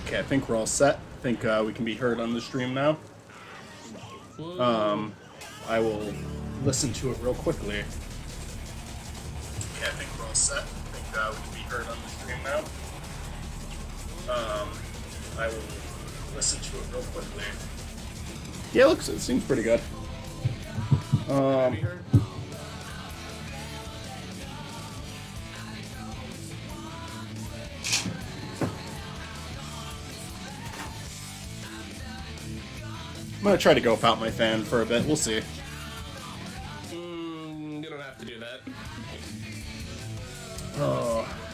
Okay, I think we're all set. I think we can be heard on the stream now. I will listen to it real quickly. Okay, I think we're all set. I think we can be heard on the stream now. I will listen to it real quickly. Yeah, it seems pretty good. I'm gonna try to go without my fan for a bit. We'll see. You don't have to do that.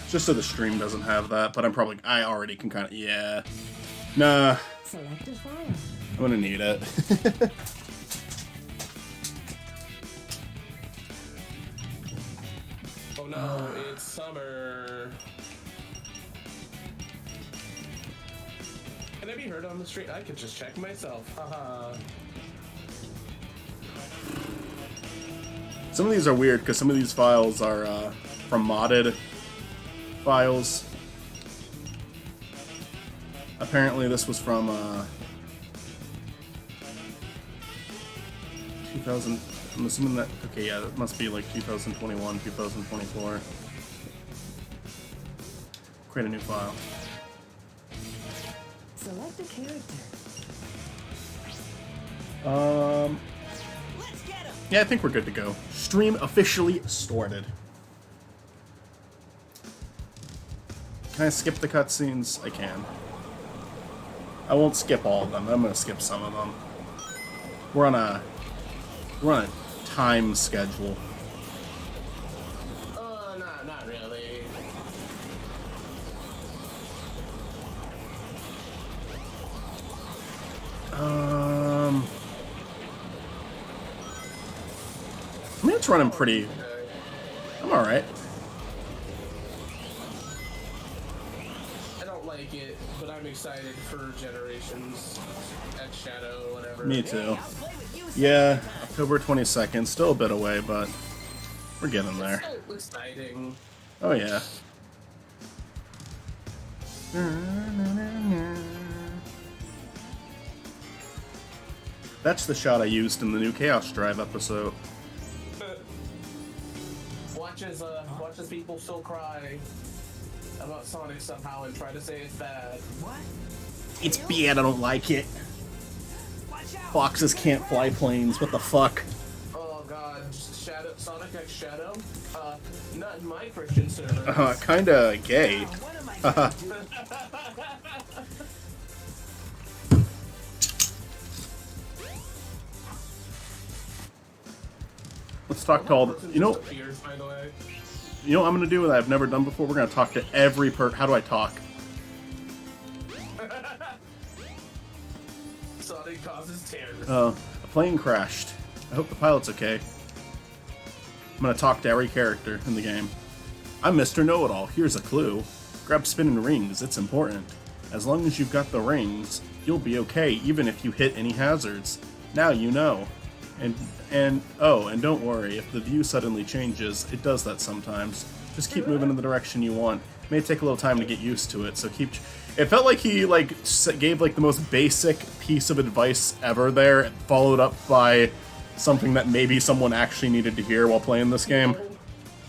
Just so the stream doesn't have that, but I already can kind of, yeah. Nah. Select a file. I'm gonna need it. Oh no, it's summer. Can I be heard on the street? I could just check myself. Haha. Some of these are weird because some of these files are from modded files. Apparently this was from 2000. I'm assuming that, okay, yeah, it must be like 2021, 2024. Create a new file. Select a character. Yeah, I think we're good to go. Stream officially started. Can I skip the cutscenes? I can. I won't skip all of them. I'm gonna skip some of them. We're on a time schedule. Not really. I mean, it's running pretty. I'm alright. I don't like it, but I'm excited for Generations X Shadow, whatever. Me too. Yeah, October 22nd. Still a bit away, but we're getting there. It's so exciting. Oh, yeah. That's the shot I used in the new Chaos Drive episode. Watch as people still cry about Sonic somehow and try to say it's bad. What? It's bad, I don't like it. Foxes can't fly planes, what the fuck? Oh god, Sonic X Shadow? Not in my Christian server. Kinda gay. What am I gonna do? Let's talk to all the, you know what I'm gonna do that I've never done before? We're gonna talk to every how do I talk? Sonic causes terror. A plane crashed. I hope the pilot's okay. I'm gonna talk to every character in the game. I'm Mr. Know-It-All. Here's a clue. Grab spinning rings, it's important. As long as you've got the rings, you'll be okay even if you hit any hazards. Now you know. And don't worry, if the view suddenly changes, it does that sometimes. Just keep moving in the direction you want. It may take a little time to get used to it, so keep... It felt like he, gave, the most basic piece of advice ever there, followed up by something that maybe someone actually needed to hear while playing this game.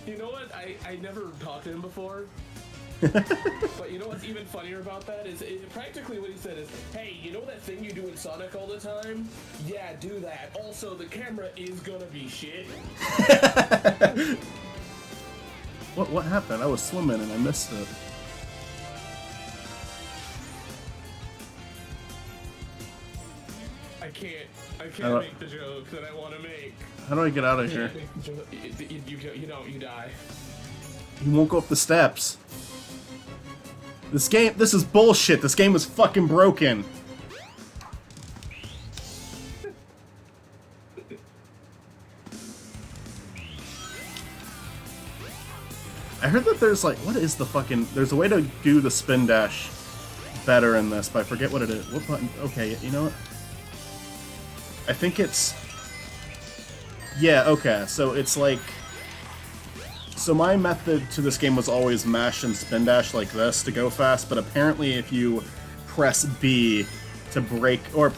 You know what? I never talked to him before. But you know what's even funnier about that is practically what he said is, hey, you know that thing you do in Sonic all the time? Yeah, do that. Also, the camera is gonna be shit. What happened? I was swimming and I missed it. I can't make the joke that I want to make. How do I get out of here? You don't, you die. He won't go up the steps. This is bullshit. This game is fucking broken. I heard that there's what is the fucking, there's a way to do the spin dash better in this, but I forget what it is. What button? Okay, you know what? I think it's, yeah, okay, so it's so my method to this game was always mash and spin dash like this to go fast, but apparently if you press B to break, or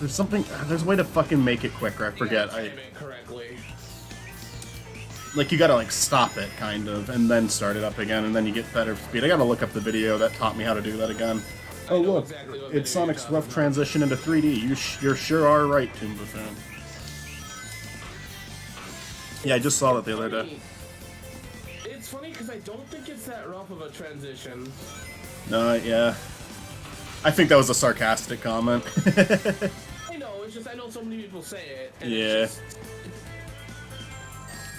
there's something, there's a way to fucking make it quicker, I forget. Time it correctly. Like, you gotta, like, stop it, kind of, and then start it up again, and then you get better speed. I gotta look up the video that taught me how to do that again. I Oh, know look, exactly what it's video you're Sonic's talking rough about. transition into 3D. You sure are right, Toon Buffoon. Yeah, I just saw that the other day. It's funny because I don't think it's that rough of a transition. No, yeah. I think that was a sarcastic comment. I know, it's just I know so many people say it. And Yeah. It's just,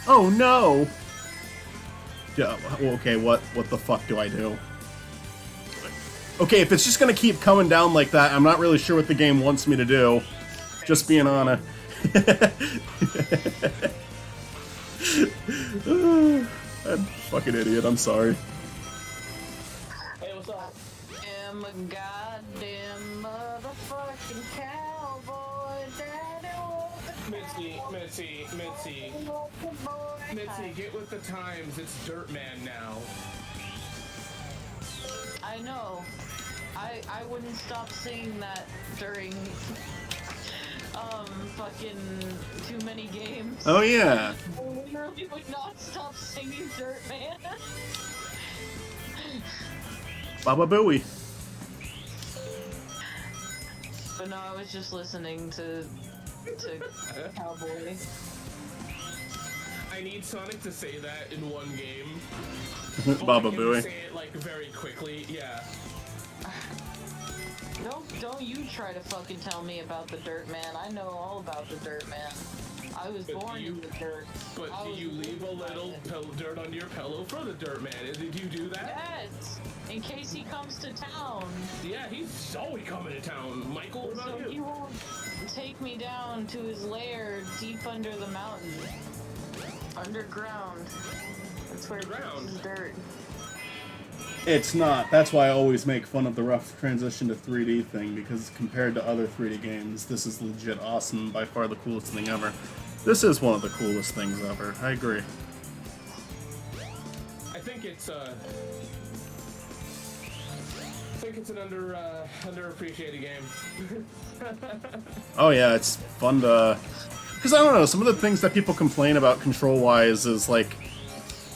Oh, no! Yeah, okay, what the fuck do I do? Okay, if it's just gonna keep coming down like that, I'm not really sure what the game wants me to do. Just being honest. I'm a fucking idiot, I'm sorry. hey, what's up? am a goddamn motherfucking cowboy. Daddy Mitzi, get with the times. It's Dirtman now. I know. I wouldn't stop singing that during fucking too many games. Oh yeah. I literally would not stop singing Dirtman. Baba Booey. But no, I was just listening to Cowboy. I need Sonic to say that in one game. Baba Like, Booey. Say it like very quickly. Yeah. Don't you try to fucking tell me about the Dirt Man. I know all about the Dirt Man. I was But born you- in the dirt. But I do was you leave a born by little it. dirt under your pillow for the Dirtman? Did you do that? Yes! In case he comes to town. Yeah, he's always coming to town. Michael, what So about he you? won't take me down to his lair deep under the mountain. Underground. That's where Underground? it's dirt. It's not. That's why I always make fun of the rough transition to 3D thing, because compared to other 3D games, this is legit awesome, by far the coolest thing ever. This is one of the coolest things ever. I agree. I think it's an underappreciated game. Oh yeah, it's fun to... Because I don't know, some of the things that people complain about control-wise is like...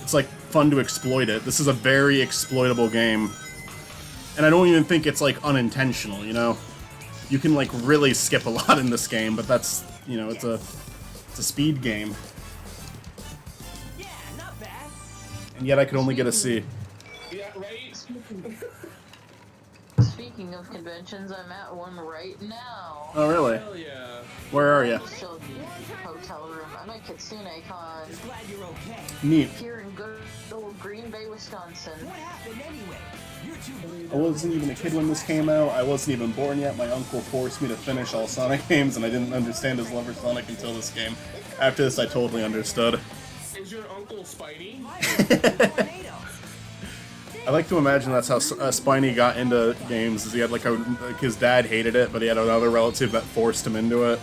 It's like fun to exploit it. This is a very exploitable game. And I don't even think it's like unintentional, you know? You can like really skip a lot in this game, but that's, you know, it's a speed game. Yeah, not bad. And yet I could only get a C. Yeah, right? Speaking of conventions, I'm at one right now. Oh really? Hell yeah. Where are you? Still hotel room. I'm at KitsuneCon Just glad you're okay. Neat. here in good old Green Bay, Wisconsin. What happened anyway? You're too I wasn't even a kid when this came out. I wasn't even born yet. My uncle forced me to finish all Sonic games, and I didn't understand his love for Sonic until this game. After this, I totally understood. Is your uncle Spidey? tornado. I like to imagine that's how Spiny got into games. Is he had like his dad hated it, but he had another relative that forced him into it.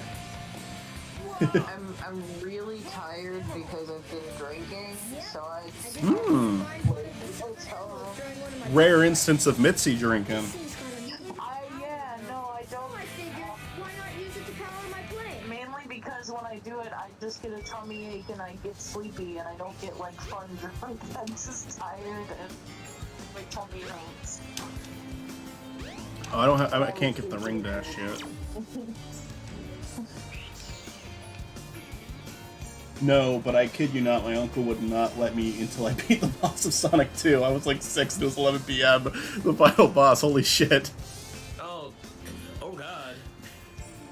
I'm really tired because I've been drinking, so I hotel room. Rare instance of Mitzi drinking. Yeah, no, I don't. I figured, why not use it to power my plane? Mainly because when I do it, I just get a tummy ache and I get sleepy and I don't get like fun drunk. I'm just tired and my tummy hurts. Oh, I can't get the ring dash yet. No, but I kid you not, my uncle would not let me until I beat the boss of Sonic 2. I was like 6 and it was 11 p.m. The final boss, holy shit. Oh god.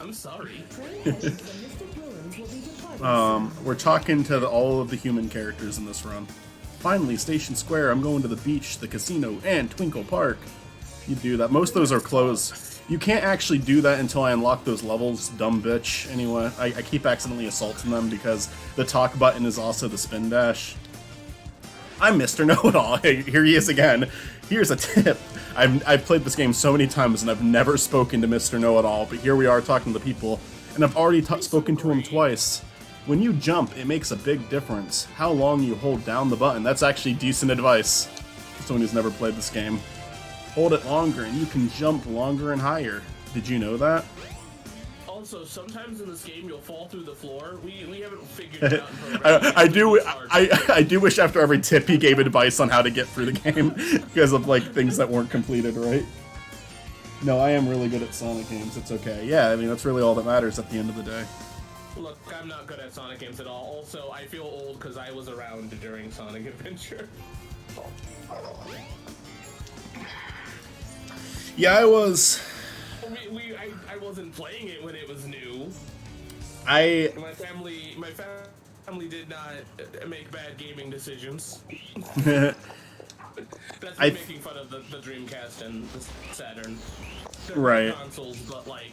I'm sorry. Train headed to the Mystic Ruins will be departing. We're talking to all of the human characters in this run. Finally, Station Square, I'm going to the beach, the casino, and Twinkle Park. You do that. Most of those are closed. You can't actually do that until I unlock those levels, dumb bitch. Anyway, I keep accidentally assaulting them because the talk button is also the spin dash. I'm Mr. Know-It-All. Hey, here he is again. Here's a tip. I've played this game so many times and I've never spoken to Mr. Know-It-All, but here we are talking to the people, and I've already spoken to him twice. When you jump, it makes a big difference. How long you hold down the button. That's actually decent advice for someone who's never played this game. hold it longer, and you can jump longer and higher. Did you know that? Also, sometimes in this game you'll fall through the floor. We haven't figured it out. In programming. I do wish after every tip he gave advice on how to get through the game because of like things that weren't completed right. No, I am really good at Sonic games. It's okay. Yeah, I mean that's really all that matters at the end of the day. Look, I'm not good at Sonic games at all. Also, I feel old because I was around during Sonic Adventure. Yeah, I was. I wasn't playing it when it was new. My family did not make bad gaming decisions. That's me making fun of the Dreamcast and the Saturn. They're right. good consoles, but like,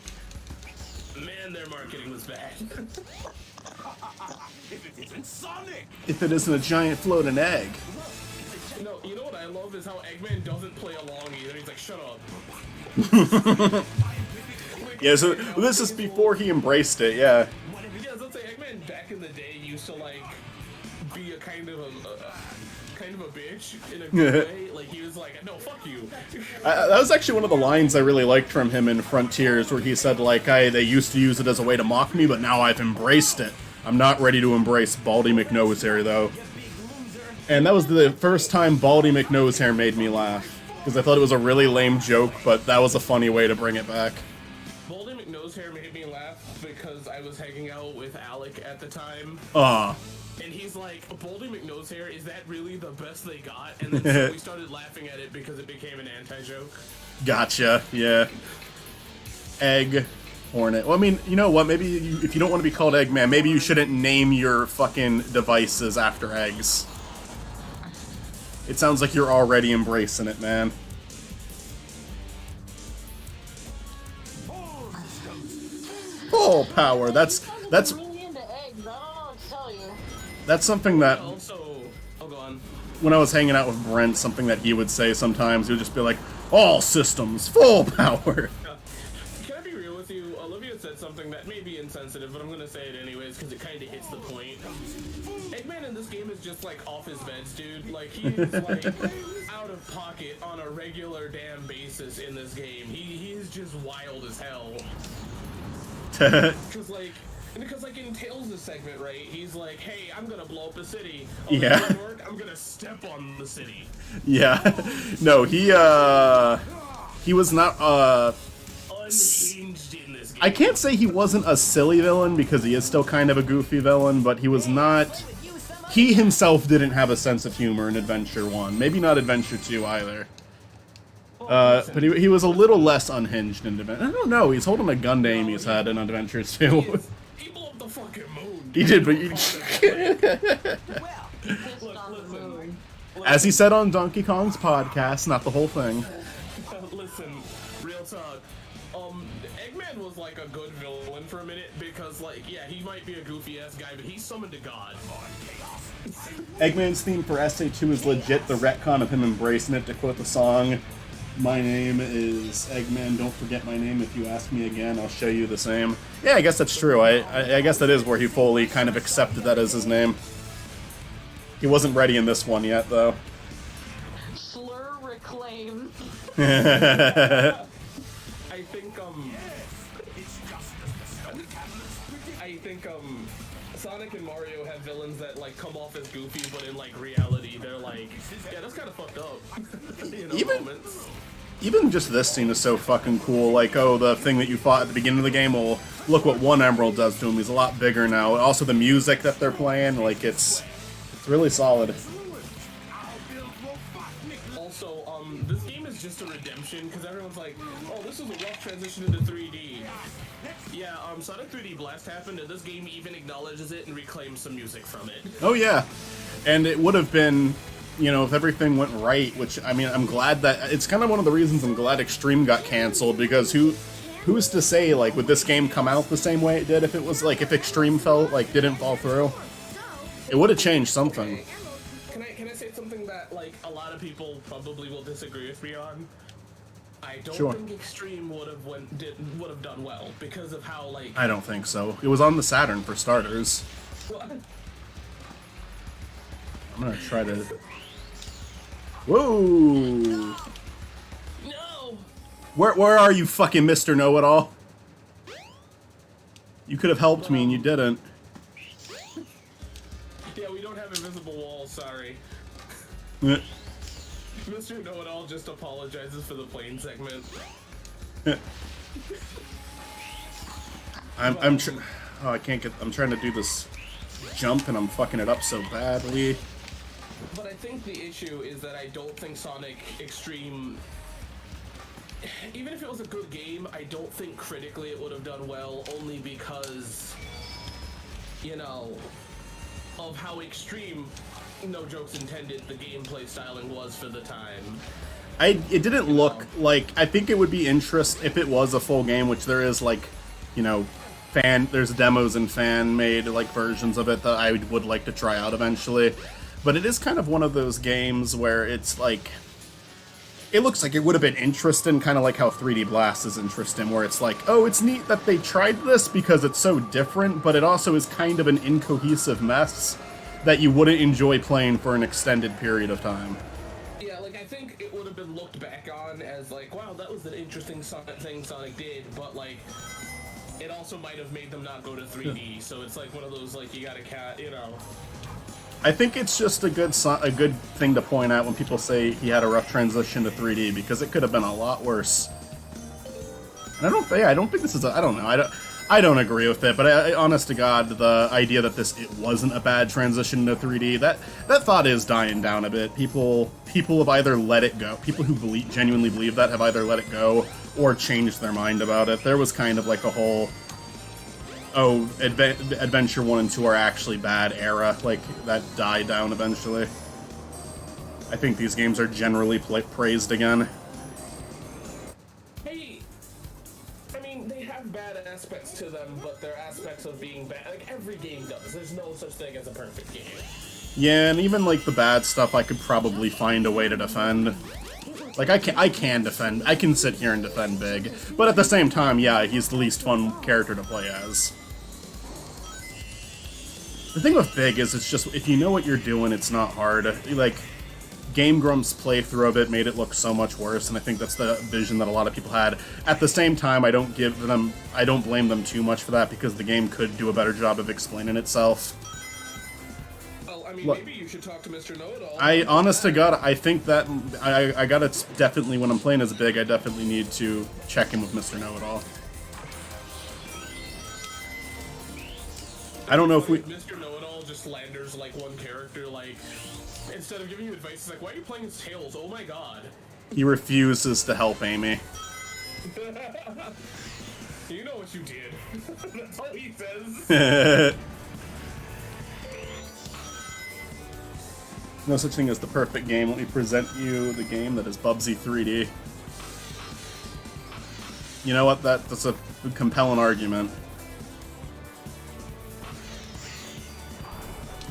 man, their marketing was bad. If it isn't Sonic! If it isn't a giant floating egg. No, you know what I love is how Eggman doesn't play along either. He's like, shut up. Yeah, so this is before he embraced it, yeah. Yeah, let's say Eggman back in the day used to like be a kind of a bitch in a good way. Like he was like, no, fuck you. That was actually one of the lines I really liked from him in Frontiers, where he said like, they used to use it as a way to mock me, but now I've embraced it. I'm not ready to embrace Baldy McNosehair though. And that was the first time Baldy McNosehair made me laugh. Because I thought it was a really lame joke, but that was a funny way to bring it back. Baldy McNosehair made me laugh because I was hanging out with Alec at the time. And he's like, Baldy McNosehair, is that really the best they got? And then so we started laughing at it because it became an anti-joke. Gotcha, yeah. Egg Hornet. Well, I mean, you know what? Maybe if you don't want to be called Eggman, maybe you shouldn't name your fucking devices after eggs. It sounds like you're already embracing it, man. Full power. That's really into eggs. I don't know what to tell you. that's something that Also, oh, go on. when I was hanging out with Brent, something that he would say sometimes. He would just be like, "All systems, full power." Can I be real with you? Olivia said something that may be insensitive, but I'm gonna say it anyways because it kind of hits the point. Eggman in this game is just like off his meds, dude. Like he's like out of pocket on a regular damn basis in this game. He's just wild as hell. Because like in Tails' segment, right? He's like, "Hey, I'm gonna blow up a city. Oh, Yeah. that doesn't work? I'm gonna step on the city." Yeah. No, he was not Unhinged in this game. I can't say he wasn't a silly villain because he is still kind of a goofy villain, but he was not. He himself didn't have a sense of humor in Adventure 1. Maybe not Adventure 2 either. But he was a little less unhinged in Adventure. I don't know. He's holding a gun to Amy's head in Adventure 2. He blew up the fucking moon. He did, but you, Pissed on the Listen. moon. as he said on Donkey Kong's podcast, not the whole thing. Listen, real talk. Eggman was like a good villain for a minute because, like, yeah, he might be a goofy ass guy, but he summoned a god. Eggman's theme for SA2 is legit the retcon of him embracing it. To quote the song, "My name is Eggman, don't forget my name. If you ask me again, I'll show you the same." Yeah, I guess that's true. I guess that is where he fully kind of accepted that as his name. He wasn't ready in this one yet, though. Slur reclaim. I think Sonic and Mario have villains that like come off as goofy, but in like reality, they're like, yeah, that's kind of fucked up. You know, moments. Even just this scene is so fucking cool. Like, oh, the thing that you fought at the beginning of the game, well, look what one Emerald does to him. He's a lot bigger now. Also, the music that they're playing, like, it's really solid. Also, this game is just a redemption because everyone's like, oh, this is a rough transition into 3D. Yeah, Sonic 3D Blast happened, and this game even acknowledges it and reclaims some music from it. Oh, yeah. And it would have been, you know, if everything went right, which, I mean, I'm glad that... It's kind of one of the reasons I'm glad Extreme got canceled, because who's to say, like, would this game come out the same way it did if it was, like, if Extreme didn't fall through? It would have changed something. Can I say something that, like, a lot of people probably will disagree with me on? I don't Sure. think Extreme would have done well because of how, like... I don't think so. It was on the Saturn, for starters. I'm gonna try to... Whoa! No! Where are you, fucking Mr. Know-It-All? You could have helped me and you didn't. Yeah, we don't have invisible walls, sorry. Eh. Mr. Know-It-All just apologizes for the plane segment. Oh, I can't get. I'm trying to do this jump and I'm fucking it up so badly. But I think the issue is that I don't think Sonic Extreme, even if it was a good game, I don't think critically it would have done well, only because, you know, of how extreme, no jokes intended, the gameplay styling was for the time. It didn't look like. I think it would be interest if it was a full game, which there is, like, you know, there's demos and fan-made, like, versions of it that I would like to try out eventually. But it is kind of one of those games where it's like, it looks like it would have been interesting, kind of like how 3D Blast is interesting, where it's like, oh, it's neat that they tried this because it's so different, but it also is kind of an incohesive mess that you wouldn't enjoy playing for an extended period of time. Yeah, like, I think it would have been looked back on as like, wow, that was an interesting thing Sonic did, but like, it also might have made them not go to 3D, so it's like one of those, like, you gotta you know. I think it's just a good thing to point out when people say he had a rough transition to 3D, because it could have been a lot worse. And I don't think this is I don't know. I don't agree with it, but honest to God, the idea that it wasn't a bad transition to 3D, that thought is dying down a bit. People have either let it go. People who genuinely believe that have either let it go or changed their mind about it. There was kind of like a whole, oh, Adventure 1 and 2 are actually bad era, like, that died down eventually. I think these games are generally praised again. Hey, I mean, they have bad aspects to them, but they're aspects of being bad. Like, every game does. There's no such thing as a perfect game. Yeah, and even, like, the bad stuff I could probably find a way to defend. Like, I can defend. I can sit here and defend Big. But at the same time, yeah, he's the least fun character to play as. The thing with Big is it's just, if you know what you're doing, it's not hard. Like, Game Grumps' playthrough of it made it look so much worse, and I think that's the vision that a lot of people had. At the same time, I don't blame them too much for that, because the game could do a better job of explaining itself. Well, I mean, maybe you should talk to Mr. Know-It-All. Honest to God, I think that I gotta definitely, when I'm playing as Big, I definitely need to check in with Mr. Know-It-All. I don't know if we... Mr. Know-It-All just slanders, like, one character, like, instead of giving you advice, it's like, why are you playing as Tails? Oh my god. He refuses to help Amy. You know what you did. That's all he says. No such thing as the perfect game. Let me present you the game that is Bubsy 3D. You know what? That's a compelling argument.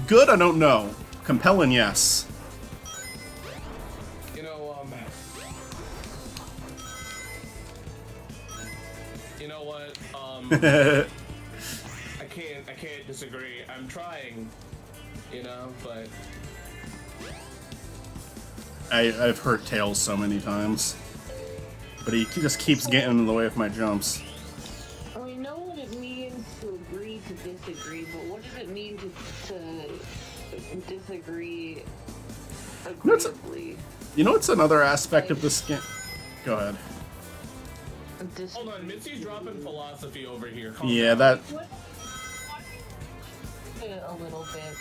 Good? I don't know. Compelling, yes. You know what? I can't disagree. I'm trying, you know, but I've hurt Tails so many times, but he just keeps getting in the way of my jumps. I know what it means to agree to disagree, but what does it mean to disagree agreeably? You know what's another aspect of this game? Go ahead. hold on, Mitzi's dropping philosophy over here. Calm Yeah, down. that... A little bit.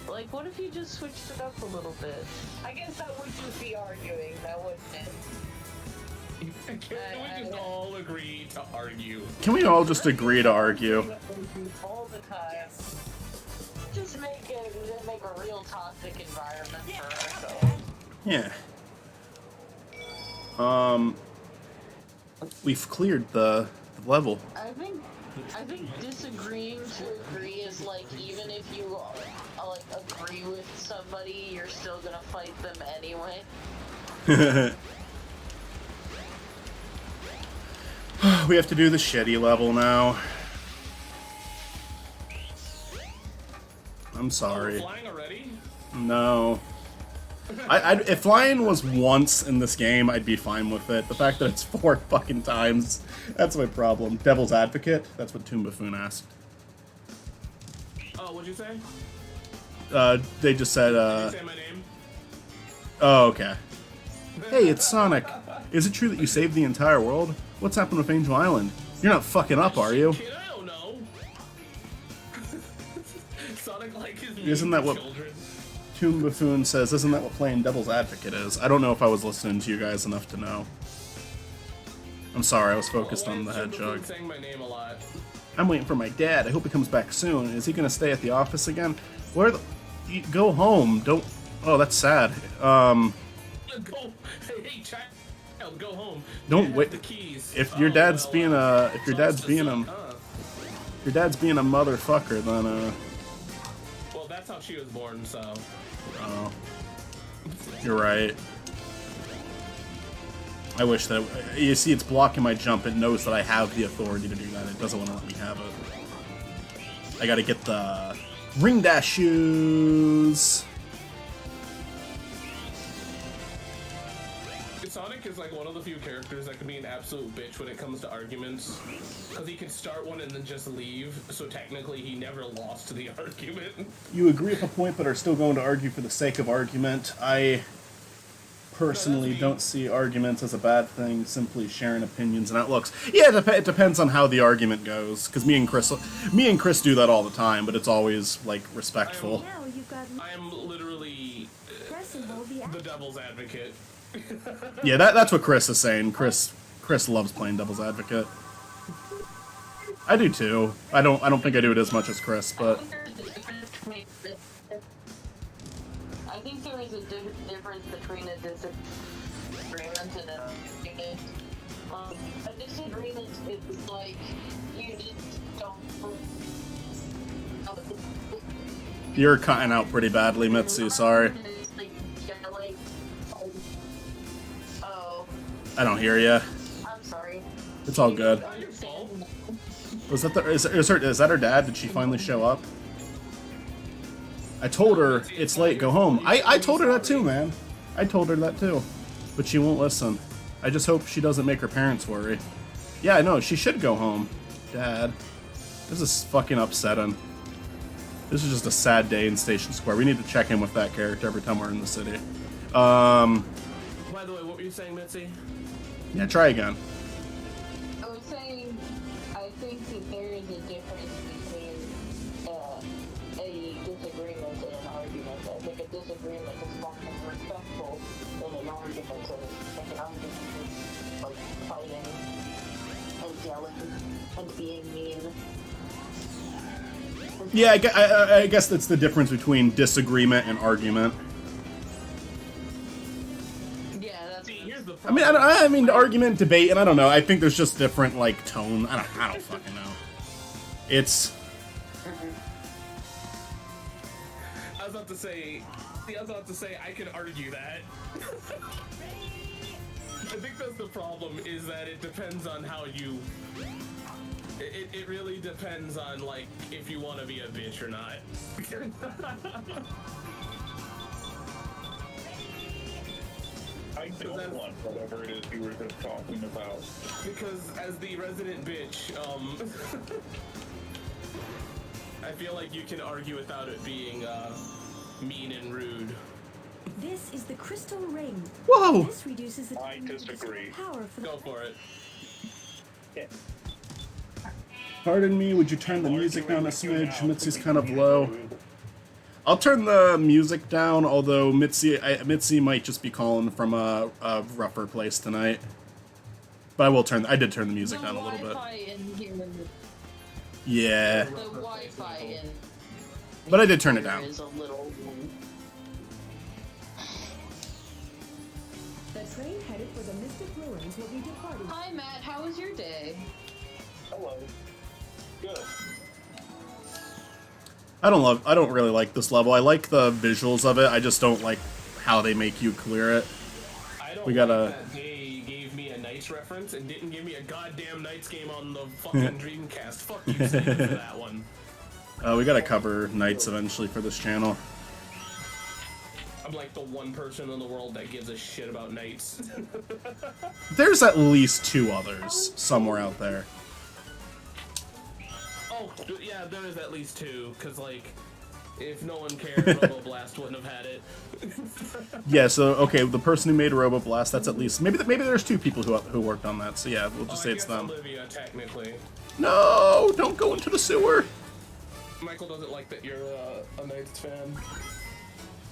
Like, what if you just switched it up a little bit? I guess that would just be arguing, that wouldn't it? Can we just all agree to argue? Can we all just agree to argue? All the time. Just make a real toxic environment for ourselves. Yeah. We've cleared the level. I think disagreeing to agree is like, even if you like agree with somebody, you're still gonna fight them anyway. We have to do the shitty level now. I'm Oh, we're sorry. flying already? No. If flying was once in this game, I'd be fine with it. The fact that it's 4 fucking times, that's my problem. Devil's Advocate? That's what Toon Buffoon asked. Oh, what'd you say? They just said, Did you say my name? oh, okay. Hey, it's Sonic. Is it true that you saved the entire world? What's happened with Angel Island? You're not fucking up, are you? Kid, I don't know. Sonic like his Isn't that what- children. Toon Buffoon says, isn't that what playing Devil's Advocate is? I don't know if I was listening to you guys enough to know. I'm sorry, I was focused Why on is the Toon Buffoon hedgehog. saying my name a lot. I'm waiting for my dad. I hope he comes back soon. Is he gonna stay at the office again? Where the... Go home. Don't... Oh, that's sad. Go. Hey, child, go home. Don't You have wait- The keys. If your Oh, dad's well, being a... If your dad's sucks to being suck, a... huh? If your dad's being a motherfucker, then, Well, that's how she was born, so. Oh. You're right. I wish that... You see, it's blocking my jump. It knows that I have the authority to do that. It doesn't want to let me have it. I gotta get the... Ring Dash shoes! Sonic is like one of the few characters that can be an absolute bitch when it comes to arguments. Because he can start one and then just leave, so technically he never lost the argument. You agree with a point but are still going to argue for the sake of argument. I personally me. don't see arguments as a bad thing, simply sharing opinions and outlooks. Yeah, it depends on how the argument goes, because me and Chris do that all the time, but it's always, like, respectful. Now you've got I am literally pressing all the the devil's advocate. Yeah, that's what Chris is saying. Chris loves playing Devil's Advocate. I do too. I don't think I do it as much as Chris, but I think there is a difference between a disagreement and a argument. A disagreement is like you just don't. you're cutting out pretty badly, Mitsu. Sorry, It's like, you're like, oh, I don't hear you. I'm sorry. It's all good. Not your fault. Was that is that her dad? Did she finally show up? I told her it's late. Go home. I told her that too, man. I told her that too, but she won't listen. I just hope she doesn't make her parents worry. Yeah, I know. She should go home, Dad. This is fucking upsetting. This is just a sad day in Station Square. We need to check in with that character every time we're in the city. By the way, what were you saying, Mitzi? Yeah, try again. I was saying, I think that there is a difference between a disagreement and an argument. I think a disagreement is far more respectful than an argument. So like an argument is like fighting and yelling and being mean. Yeah, I guess that's the difference between disagreement and argument. Yeah, that's See, here's the I mean, problem. I mean, argument, debate, and I don't know. I think there's just different like tone. I don't fucking know. It's I was about to say I can argue that. I think that's the problem, is that it depends on how you... It really depends on, like, if you want to be a bitch or not. I don't want whatever it is you were just talking about. Because as the resident bitch, I feel like you can argue without it being, mean and rude. This is the crystal ring. whoa. This reduces the I disagree. power for Go for it. Pardon me. Would you turn the music down a smidge? Mitzi's kind of low. I'll turn the music down, although Mitzi might just be calling from a rougher place tonight. But I did turn the music down a little bit. Wi-Fi in here, Yeah, the Wi-Fi in but I did turn it here down. is a little. the train headed for the Mystic Ruins will be departing. Hi Matt, how was your day? Hello. Good. I don't really like this level. I like the visuals of it. I just don't like how they make you clear it. I don't We gotta- like that they gave me a Knights reference and didn't give me a goddamn Knights game on the fucking Dreamcast. Fuck you, Sega, for that one. We gotta cover Knights eventually for this channel. I'm like the one person in the world that gives a shit about knights. There's at least 2 others somewhere out there. Oh, yeah, there is at least 2, because, like, if no one cared, Roboblast wouldn't have had it. Yeah, so, okay, the person who made Roboblast, that's at least... Maybe there's 2 people who worked on that, so yeah, we'll just say I it's guess them. Olivia, technically. No! Don't go into the sewer! Michael doesn't like that you're a Knights fan.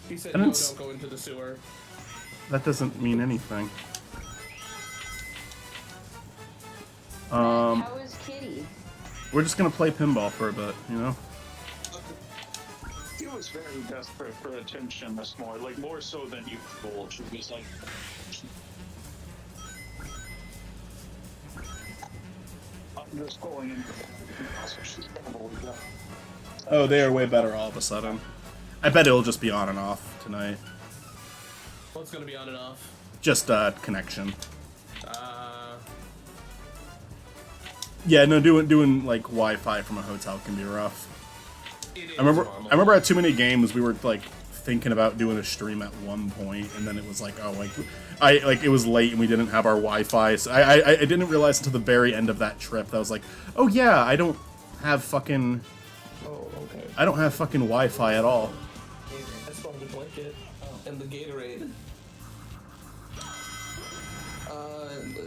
He said, I no, didn't don't go into the sewer. That doesn't mean anything. How is Kitty? We're just gonna play pinball for a bit, you know? He was very desperate for attention this morning, like more so than usual. She was like, I'm just going in. So she's probably done. Oh, they are way better all of a sudden. I bet it'll just be on and off tonight. What's gonna be on and off? Just, connection. Yeah, no, doing like Wi-Fi from a hotel can be rough. I remember at too many games we were like thinking about doing a stream at one point, and then it was like, oh, like it was late and we didn't have our Wi-Fi. So I didn't realize until the very end of that trip that I was like, oh yeah, I don't have fucking Wi-Fi at all. I spawned the blanket and the Gatorade.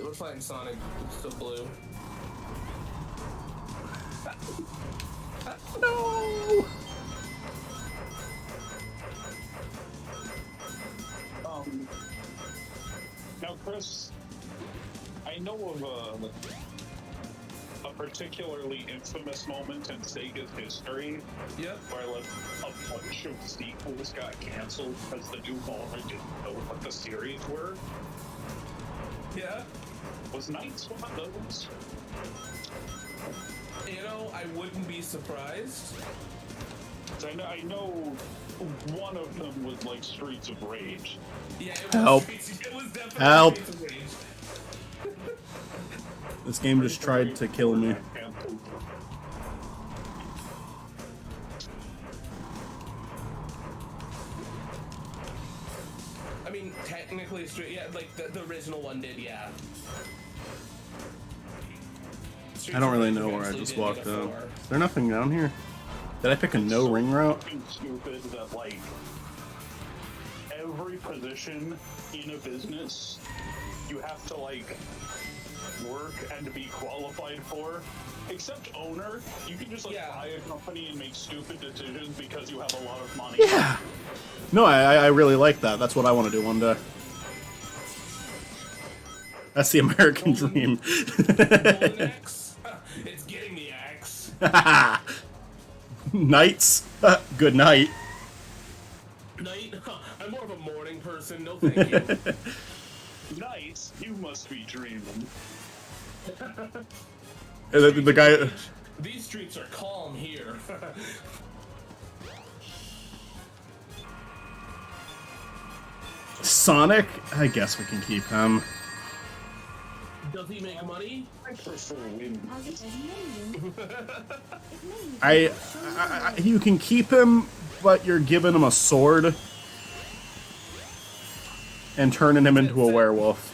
We're fighting Sonic. It's still blue. No. Now, Chris, I know of a particularly infamous moment in Sega's history. Yep. Where like a bunch of sequels got canceled because the new owner didn't know what the series were. Yeah. Was Knights one of those? You know, I wouldn't be surprised. I know one of them was like Streets of Rage. Yeah, it was Help. It was definitely Help. Streets of Rage. This game just tried to kill me. I mean, technically, like the original one did, yeah. I don't really know where I just walked up. Is there nothing down here? Did I pick a no ring route? It's stupid that like every position in a business you have to like work and be qualified for. Except owner, you can just like buy a company and make stupid decisions because you have a lot of money. Yeah. No, I really like that. That's what I want to do one day. That's the American dream. Golden axe? It's getting the axe. Knights? Good night. Night? I'm more of a morning person. No, thank you. Nice, you must be dreaming. The guy. These streets are calm here. Sonic? I guess we can keep him. Does he make money? I prefer win. You can keep him, but you're giving him a sword and turning him into a werewolf.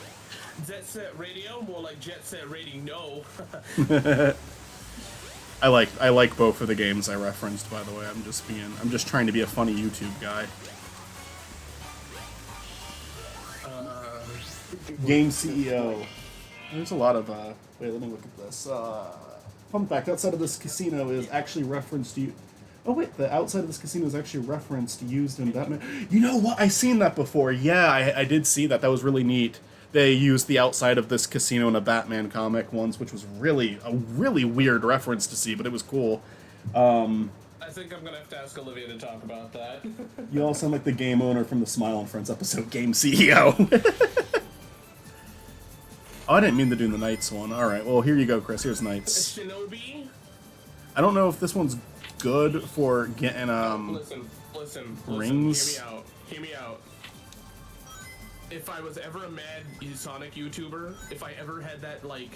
Jet Set Radio? More like Jet Set Radio. I like both of the games I referenced, by the way. I'm just trying to be a funny YouTube guy. Game CEO. There's a lot of wait, let me look at this. Fun fact, outside of this casino is actually referenced oh wait, the outside of this casino is actually referenced used in Batman. You know what? I seen that before. Yeah, I did see that. That was really neat. They used the outside of this casino in a Batman comic once, which was a really weird reference to see, but it was cool. I think I'm gonna have to ask Olivia to talk about that. You all sound like the game owner from the Smile and Friends episode, Game CEO. Oh, I didn't mean to do the Knights one. Alright, well, here you go, Chris. Here's Knights. Shinobi? I don't know if this one's good for getting, Listen. rings. Hear me out. if I was ever a mad Sonic YouTuber, if I ever had that, like,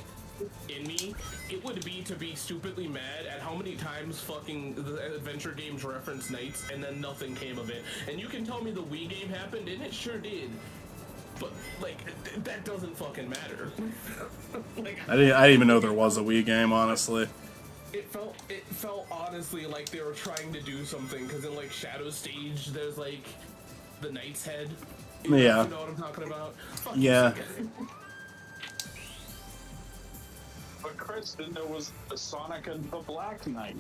in me, it would be to be stupidly mad at how many times fucking the adventure games reference Knights and then nothing came of it. And you can tell me the Wii game happened, and it sure did. But, like, that doesn't fucking matter. Like, I didn't even know there was a Wii game, honestly. it felt honestly like they were trying to do something, because in, like, Shadow Stage, there's, like, the Knight's head. Yeah. You know what I'm talking about? Fuck Yeah. you, But Chris, then there was the Sonic and the Black Knight.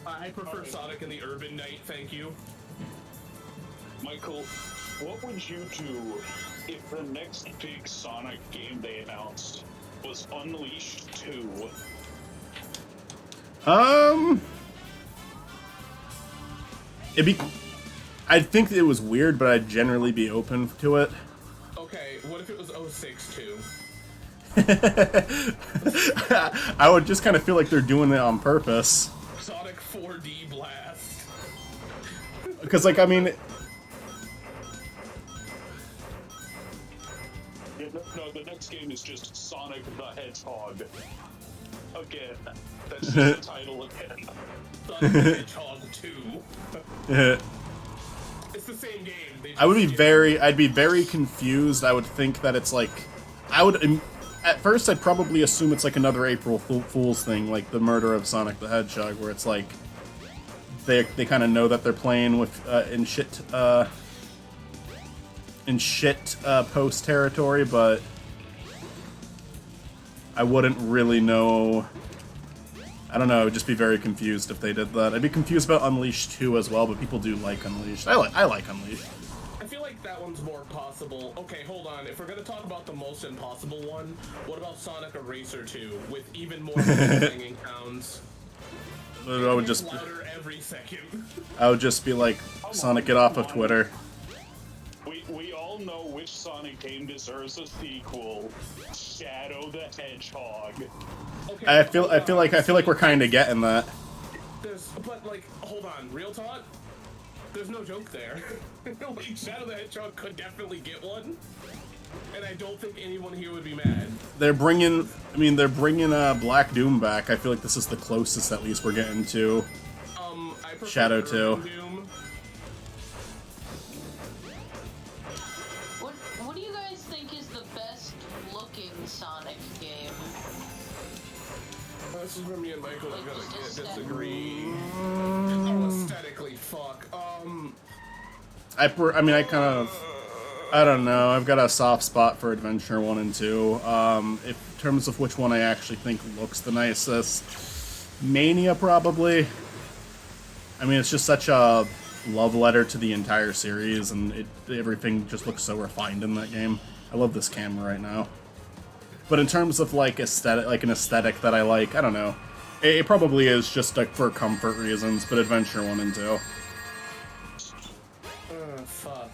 I prefer Sonic and the Urban Knight, thank you. Michael, what would you do if the next big Sonic game they announced was Unleashed 2? It'd be. I'd think it was weird, but I'd generally be open to it. Okay, what if it was 06 too? I would just kind of feel like they're doing it on purpose. Sonic 4D Blast. Because, like, I mean, No, the next game is just Sonic the Hedgehog. Again, that's just the title again. Sonic the Hedgehog 2. It's the same game. They just I would be skipped- I'd be very confused. I would think that it's like, at first I'd probably assume it's like another April Fool's thing, like the murder of Sonic the Hedgehog, where it's like, they kind of know that they're playing with, in shit post territory, but I wouldn't really know. I don't know, I would just be very confused if they did that. I'd be confused about Unleashed 2 as well, but people do like Unleashed. I like Unleashed. I feel like that one's more possible. Okay, hold on. If we're gonna talk about the most impossible one, what about Sonic Eraser 2 with even more singing sounds? I would It's just louder every second. be like, Sonic, get off of Twitter. We all know which Sonic game deserves a sequel. Shadow the Hedgehog. Okay, I feel hold on. like we're kind of getting that. But like, hold on, real talk. There's no joke there. Like, Shadow the Hedgehog could definitely get one, and I don't think anyone here would be mad. They're bringing Black Doom back. I feel like this is the closest, at least, we're getting to. I prefer Shadow Urban 2. Doom. What do you guys think is the best looking Sonic game? This is where me and Michael are gonna Just disagree. Oh, aesthetically, fuck. I don't know. I've got a soft spot for Adventure 1 and 2. In terms of which one I actually think looks the nicest, Mania probably. I mean, it's just such a love letter to the entire series, and everything just looks so refined in that game. I love this camera right now. But in terms of like an aesthetic that I like, I don't know. It probably is just like for comfort reasons. But Adventure 1 and 2. Fuck.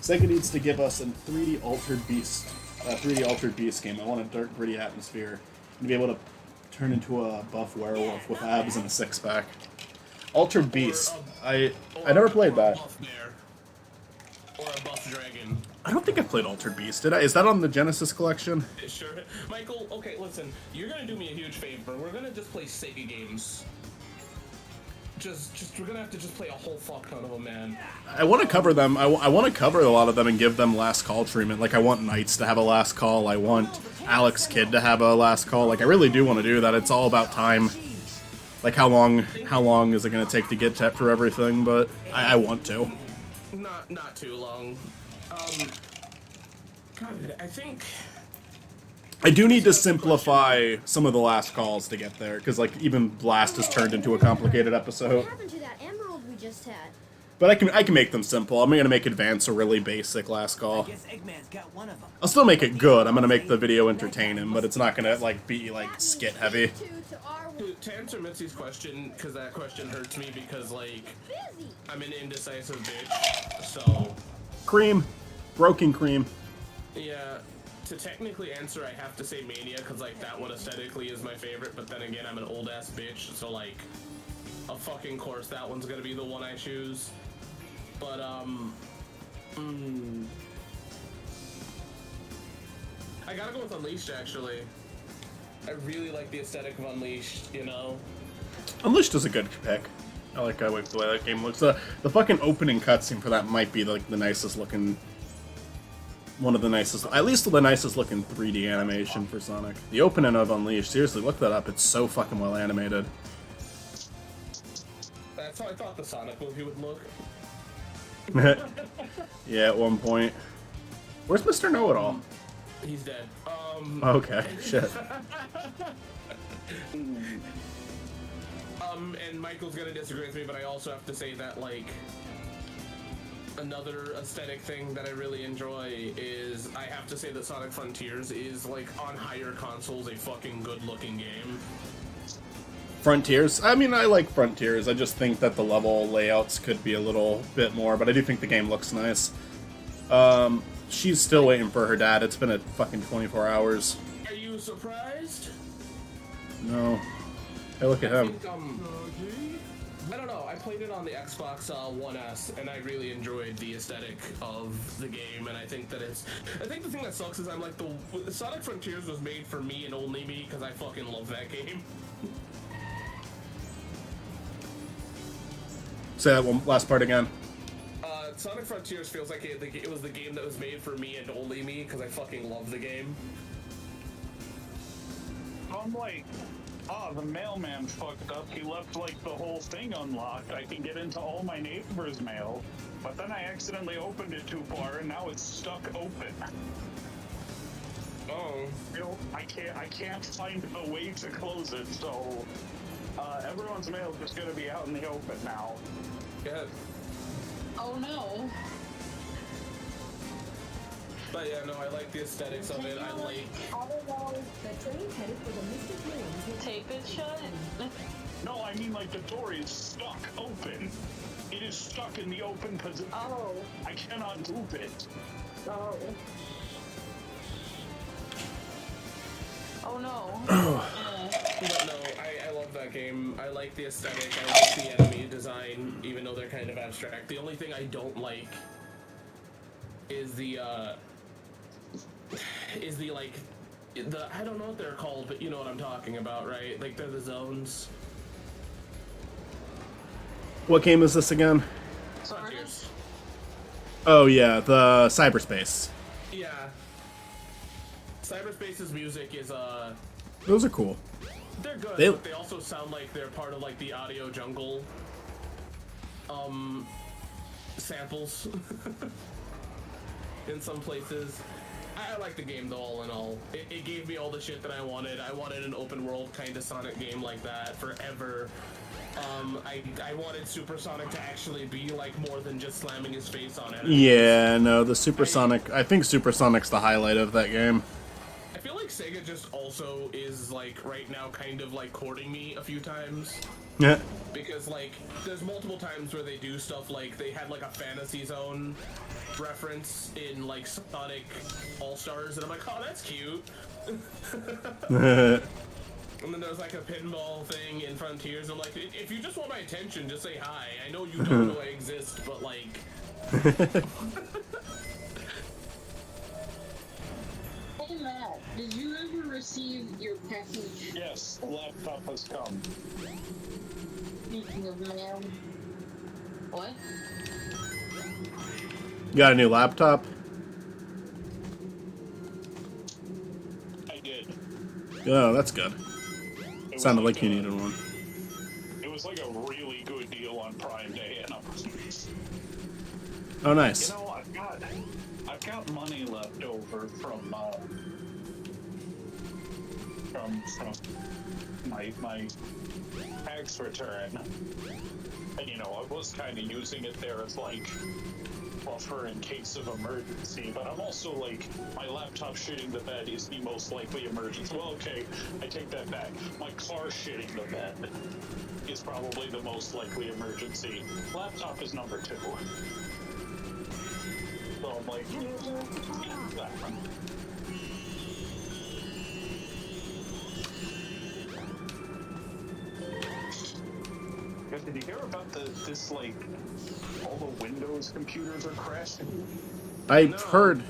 Sega needs to give us a 3D Altered Beast game. I want a dark, gritty atmosphere and to be able to turn into a buff werewolf with abs and a six-pack. Altered Beast. I never played Or a that. buff bear. Or a buff dragon. I don't think I played Altered Beast. Did I? Is that on the Genesis collection? Sure. Michael, okay, listen. You're gonna do me a huge favor. We're gonna just play Sega games. We're gonna have to just play a whole fuck ton of them, man. I want to cover them. I want to cover a lot of them and give them last call treatment. Like, I want Knights to have a last call. I want Alex Kidd to have a last call. Like, I really do want to do that. It's all about time. Like, how long is it going to take to get to for everything? But I want to. Not too long. God, I think. I do need to simplify some of the last calls to get there, because like even Blast has turned into a complicated episode. What happened to that emerald we just had? But I can make them simple. I'm gonna make Advance a really basic last call. Guess Eggman's got one of them. I'll still make it good. I'm gonna make the video entertaining, but it's not gonna like be like skit heavy. To answer Mitzi's question, because that question hurts me because, like, I'm an indecisive bitch, so... Cream. Broken cream. Yeah, to technically answer, I have to say Mania, because, like, that one aesthetically is my favorite, but then again, I'm an old-ass bitch, so, like... of fucking course that one's gonna be the one I choose. But I gotta go with Unleashed actually. I really like the aesthetic of Unleashed, you know? Unleashed is a good pick. I like the way that game looks. The fucking opening cutscene for that might be like the nicest looking, one of the nicest, at least the nicest looking 3D animation for Sonic. The opening of Unleashed, seriously, look that up. It's so fucking well animated. That's how I thought the Sonic movie would look. Yeah, at one point. Where's Mr. Know-It-All? He's dead. Okay, shit. And Michael's gonna disagree with me, but I also have to say that, like, another aesthetic thing that I really enjoy is, I have to say that Sonic Frontiers is, like, on higher consoles, a fucking good-looking game. Frontiers? I mean, I like Frontiers. I just think that the level layouts could be a little bit more, but I do think the game looks nice. She's still waiting for her dad. It's been a fucking 24 hours. Are you surprised? No. Hey, look at him. I don't know. I played it on the Xbox One S, and I really enjoyed the aesthetic of the game. And I think that I think the thing that sucks is I'm like the Sonic Frontiers was made for me and only me because I fucking love that game. Say that one last part again. Sonic Frontiers feels like it was the game that was made for me and only me because I fucking love the game. I'm like, oh, the mailman fucked up. He left, like, the whole thing unlocked. I can get into all my neighbors' mail. But then I accidentally opened it too far, and now it's stuck open. Oh. You know, I can't find a way to close it, so... everyone's mail is just gonna be out in the open now. Yeah. Oh no. But yeah, no, I like the aesthetics of it. I like... The train headed for the Mystic Ruins. Tape it shut. No, I mean, like, the door is stuck open. It is stuck in the open position. Oh. I cannot move it. Oh. Oh no. But no, I love that game. I like the aesthetic. I like the enemy design, even though they're kind of abstract. The only thing I don't like is the like, I don't know what they're called, but you know what I'm talking about, right? Like, they're the zones. What game is this again? Frontiers. Oh yeah, the cyberspace. Yeah. Cyberspace's music is, Those are cool. they're good, They- but they also sound like they're part of, like, the audio jungle, samples in some places. I like the game, though, all in all. It gave me all the shit that I wanted. I wanted an open world kind of Sonic game like that forever. I wanted Super Sonic to actually be, like, more than just slamming his face on it. Yeah, no, the Supersonic. I think Supersonic's the highlight of that game. I feel like Sega just also is, like, right now kind of, like, courting me a few times. Yeah. Because, like, there's multiple times where they do stuff like they had, like, a Fantasy Zone reference in, like, Sonic All-Stars, and I'm like, oh, that's cute. And then there's, like, a pinball thing in Frontiers. I'm like, if you just want my attention, just say hi. I know you don't know I exist, but, like... Hey Matt, did you ever receive your package? Yes, the laptop has come. Speaking of mail. What? You got a new laptop? I did. Oh, that's good. It was Sounded like you a- needed one. It was like a really good deal on Prime Day, and Oh, nice. you know, I've got money left over from my tax return, and you know, I was kind of using it there as like buffer in case of emergency. But I'm also like, my laptop shitting the bed is the most likely emergency. Well, okay, I take that back. My car shitting the bed is probably the most likely emergency. Laptop is number 2. So I'm like, that one. Did you hear about this like all the Windows computers are crashing? I heard.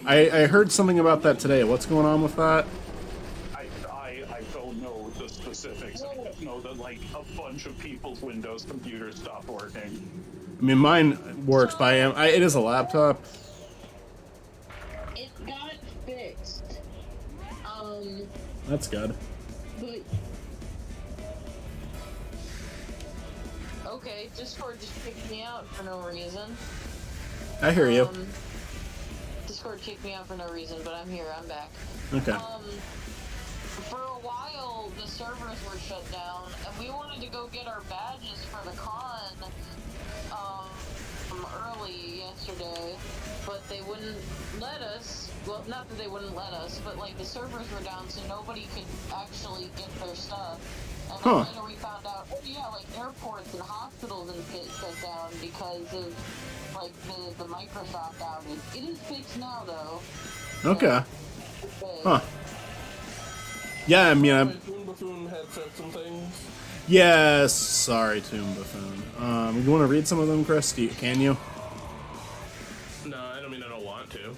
I heard something about that today. What's going on with that? I don't know the specifics. I just know that like a bunch of people's Windows computers stopped working. I mean, mine works, but it is a laptop. It got fixed. That's good. But okay, Discord just kicked me out for no reason. I hear you. Discord kicked me out for no reason, but I'm here. I'm back. Okay. For a while, the servers were shut down, and we wanted to go get our badges for the con early yesterday, but they wouldn't let us. Well, not that they wouldn't let us, but like the servers were down, so nobody could actually get their stuff. And then later we found out, oh yeah, like airports and hospitals and shit shut down because of like the Microsoft outage. It is fixed now though. Okay. So, Huh. Yeah, I mean, Toon Buffoon had said some things. yes. Sorry, Toon Buffoon. You want to read some of them, Chris? Can you? No, I don't mean I don't want to.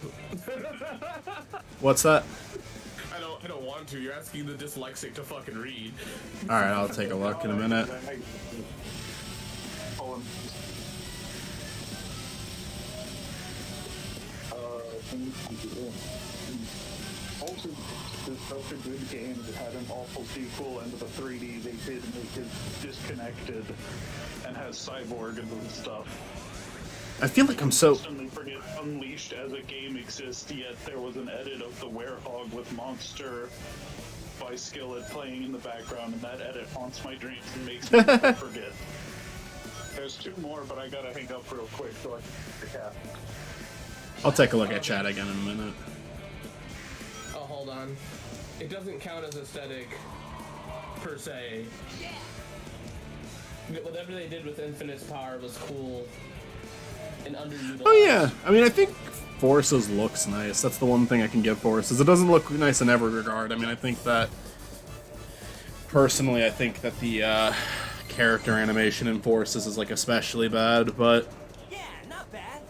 What's that? I don't want to. You're asking the dyslexic to fucking read. All right, I'll take a look in a minute. Also, it's such a good game that had an awful sequel, and the 3D they did make it disconnected and has cyborg and stuff. I feel like I'm so. Suddenly forget Unleashed as a game exists, yet there was an edit of the Werehog with Monster by Skillet playing in the background, and that edit haunts my dreams and makes me forget. There's two more, but I gotta hang up real quick so I can recap. I'll take a look at chat again in a minute. Oh, hold on. It doesn't count as aesthetic, per se. Whatever they did with Infinite's Power was cool and underutilized. Oh yeah, I mean, I think Forces looks nice. That's the one thing I can give Forces. It doesn't look nice in every regard. I mean, I think that personally, I think that the character animation in Forces is like especially bad, but Yeah, not bad.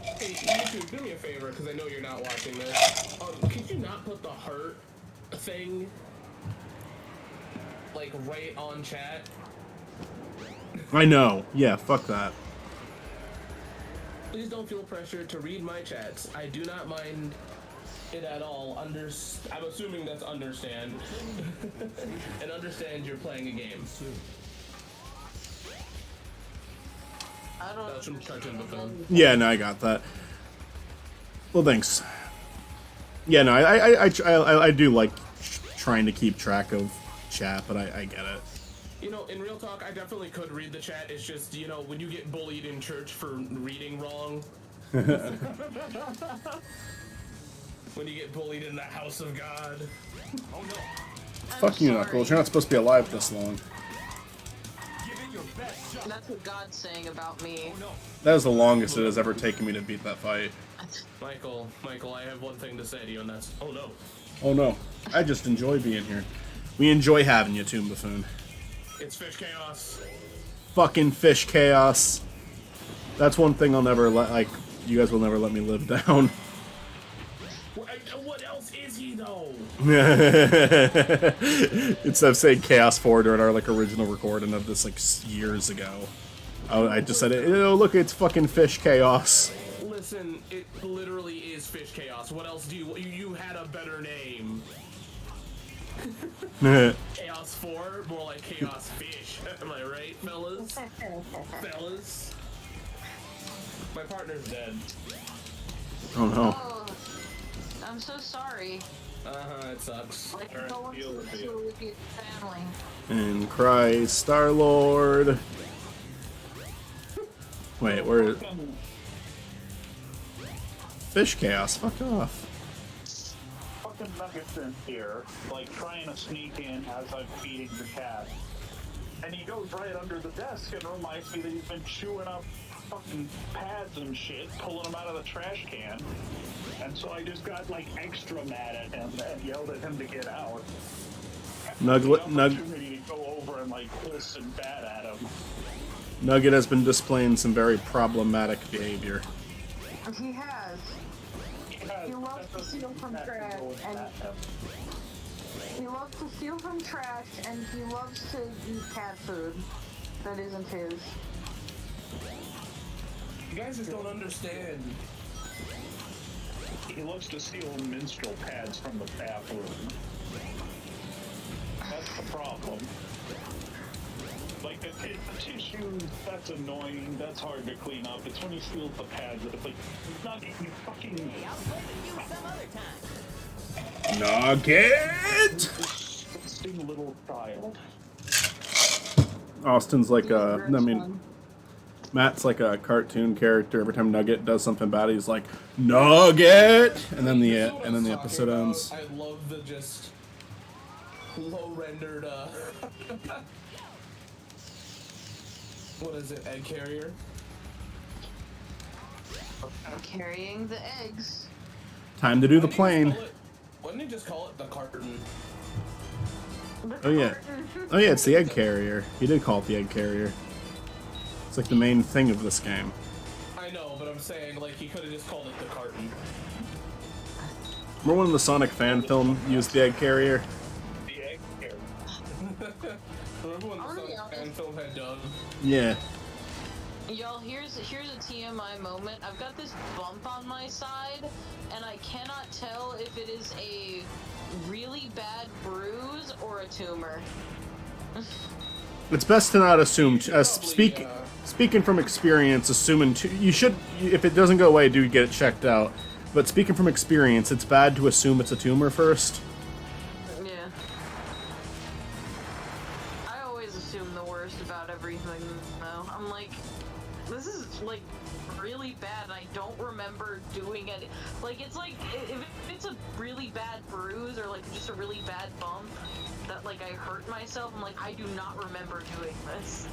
Hey, YouTube, do me a favor, because I know you're not watching this. Could you not put the heart thing, like, right on chat? I know. Yeah, fuck that. Please don't feel pressure to read my chats. I do not mind it at all. I'm assuming that's understand. And understand you're playing a game. I don't That's from Cartoon Buffoon. Yeah, no, I got that. Well, thanks. Yeah, no, I do like trying to keep track of chat, but I get it. You know, in real talk, I definitely could read the chat. It's just, you know, when you get bullied in church for reading wrong. When you get bullied in the house of God. Oh no. Fuck you, Knuckles. You're not supposed to be alive this long. Give it your best shot. That's what God's saying about me. Oh no. That is the longest it has ever taken me to beat that fight. Michael, I have one thing to say to you, and that's, oh no. Oh no, I just enjoy being here. We enjoy having you, Toon Buffoon. It's Fish Chaos. Fucking Fish Chaos. That's one thing I'll never let, like, you guys will never let me live down. What else is he, though? Instead of saying Chaos 4 during our, like, original recording of this, like, years ago. I just said, oh, look, it's fucking Fish Chaos. Listen, it literally is Fish Chaos. What else do you had a better name. Chaos 4? More like Chaos Fish. Am I right, fellas? Fellas? My partner's dead. Oh no. Oh, I'm so sorry. It sucks. Like, Alright, no one's deal with it. with your family. And Christ, Star-Lord. Wait, where? Fish Chaos, fuck off. Fucking Nuggets in here, like trying to sneak in as I'm feeding the cat. And he goes right under the desk and reminds me that he's been chewing up fucking pads and shit, pulling them out of the trash can. And so I just got like extra mad at him and yelled at him to get out. Nugget, opportunity to go over and like piss and bat at him. Nugget has been displaying some very problematic behavior. He has. He loves to steal from trash, and he loves to steal from trash, and he loves to eat cat food that isn't his. You guys just don't understand. He loves to steal menstrual pads from the bathroom. That's the problem. Like the tissues, that's annoying. That's hard to clean up. It's when he steals the pads that it's like, not you fucking. Hey, I'll play with you some other time. Nugget! Disgusting little child. Austin's like a, I mean, Matt's like a cartoon character. Every time Nugget does something bad, he's like, Nugget! And then You know what I'm the talking episode about? ends. I love the just low rendered what is it, egg carrier? I'm carrying the eggs. Time to do the plane. Wouldn't he just call it the carton? Oh yeah. Oh yeah, it's the egg carrier. He did call it the egg carrier. It's like the main thing of this game. I know, but I'm saying like he could have just called it the carton. Remember when the Sonic fan film used the egg carrier? The egg here. Remember when the Oh, Sonic yeah. fan film had Doug? Yeah. Y'all, here's a TMI moment. I've got this bump on my side, and I cannot tell if it is a really bad bruise or a tumor. It's best to not assume. Probably, Speaking from experience, assuming you should. If it doesn't go away, do get it checked out. But speaking from experience, it's bad to assume it's a tumor first. Yeah. I always assume the worst about everything, though. I'm like, this is, like, really bad, and I don't remember doing it. Like, it's like, if it's a really bad bruise or, like, just a really bad bump that, like, I hurt myself, I'm like, I do not remember doing this.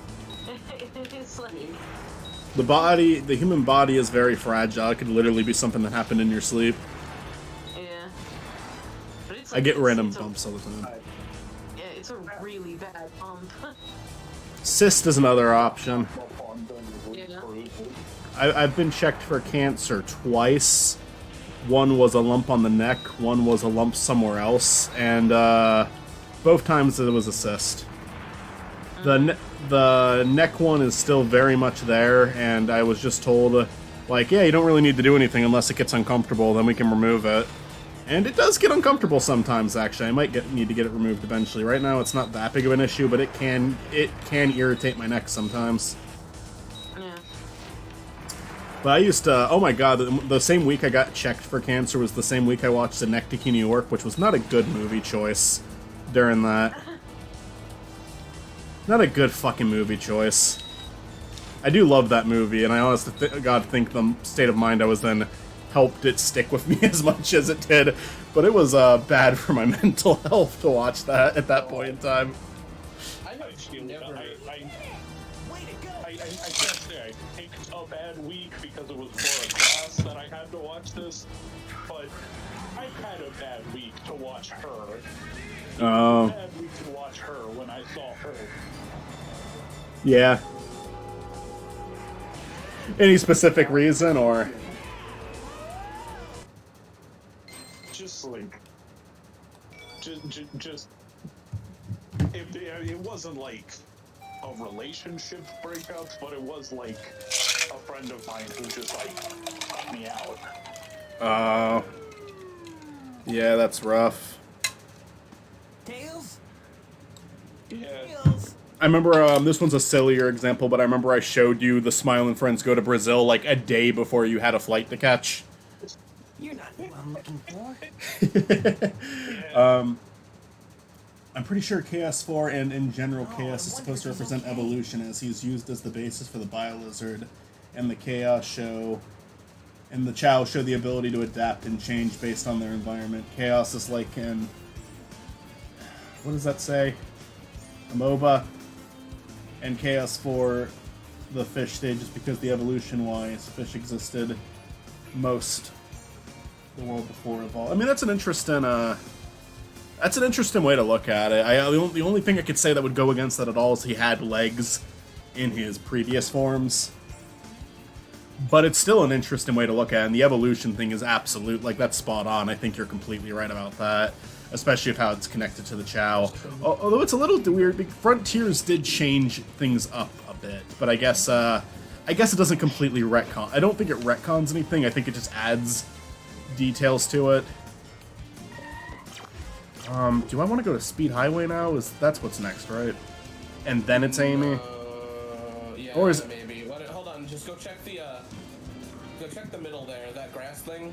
It's like... The human body is very fragile. It could literally be something that happened in your sleep. Yeah. But it's I like, get random it's a- bumps all the time. Yeah, it's a really bad bump. Cyst is another option. Yeah. I've been checked for cancer twice. One was a lump on the neck, one was a lump somewhere else, and both times it was a cyst. The neck one is still very much there, and I was just told, like, yeah, you don't really need to do anything unless it gets uncomfortable, then we can remove it. And it does get uncomfortable sometimes, actually. I might need to get it removed eventually. Right now, it's not that big of an issue, but it can irritate my neck sometimes. Yeah. But I used to, oh my god, the same week I got checked for cancer was the same week I watched Synecdoche, New York, which was not a good movie choice during that. Not a good fucking movie choice. I do love that movie, and I honestly God think the state of mind I was in helped it stick with me as much as it did. But it was bad for my mental health to watch that at that point in time. I never. I can't say I picked a bad week because it was for a class that I had to watch this, but I've had a bad week to watch her. Oh. Bad week to watch her when I saw her. Yeah. Any specific reason, or? Just like, just it wasn't like a relationship breakup, but it was like a friend of mine who just like cut me out. Oh. Yeah, that's rough. Tails? Yeah. Tails? I remember, this one's a sillier example, but I remember I showed you the Smile and Friends Go to Brazil like a day before you had a flight to catch. You're not who I'm looking for. I'm pretty sure Chaos 4 and in general Chaos is supposed to represent evolution, as he's used as the basis for the Biolizard, and the Chaos show and the Chow show the ability to adapt and change based on their environment. Chaos is like in, what does that say? Amoeba. And Chaos 4, the fish stage, is because the evolution-wise, fish existed most the world before evolved. I mean, that's an interesting That's an interesting way to look at it. The only thing I could say that would go against that at all is he had legs in his previous forms. But it's still an interesting way to look at it, and the evolution thing is absolute. Like, that's spot on. I think you're completely right about that. Especially with how it's connected to the Chow. Although it's a little weird, Frontiers did change things up a bit. But I guess it doesn't completely retcon. I don't think it retcons anything. I think it just adds details to it. Do I want to go to Speed Highway now? That's what's next, right? And then it's Amy? Yeah, Or is it... maybe. Hold on, just go check the middle there, that grass thing.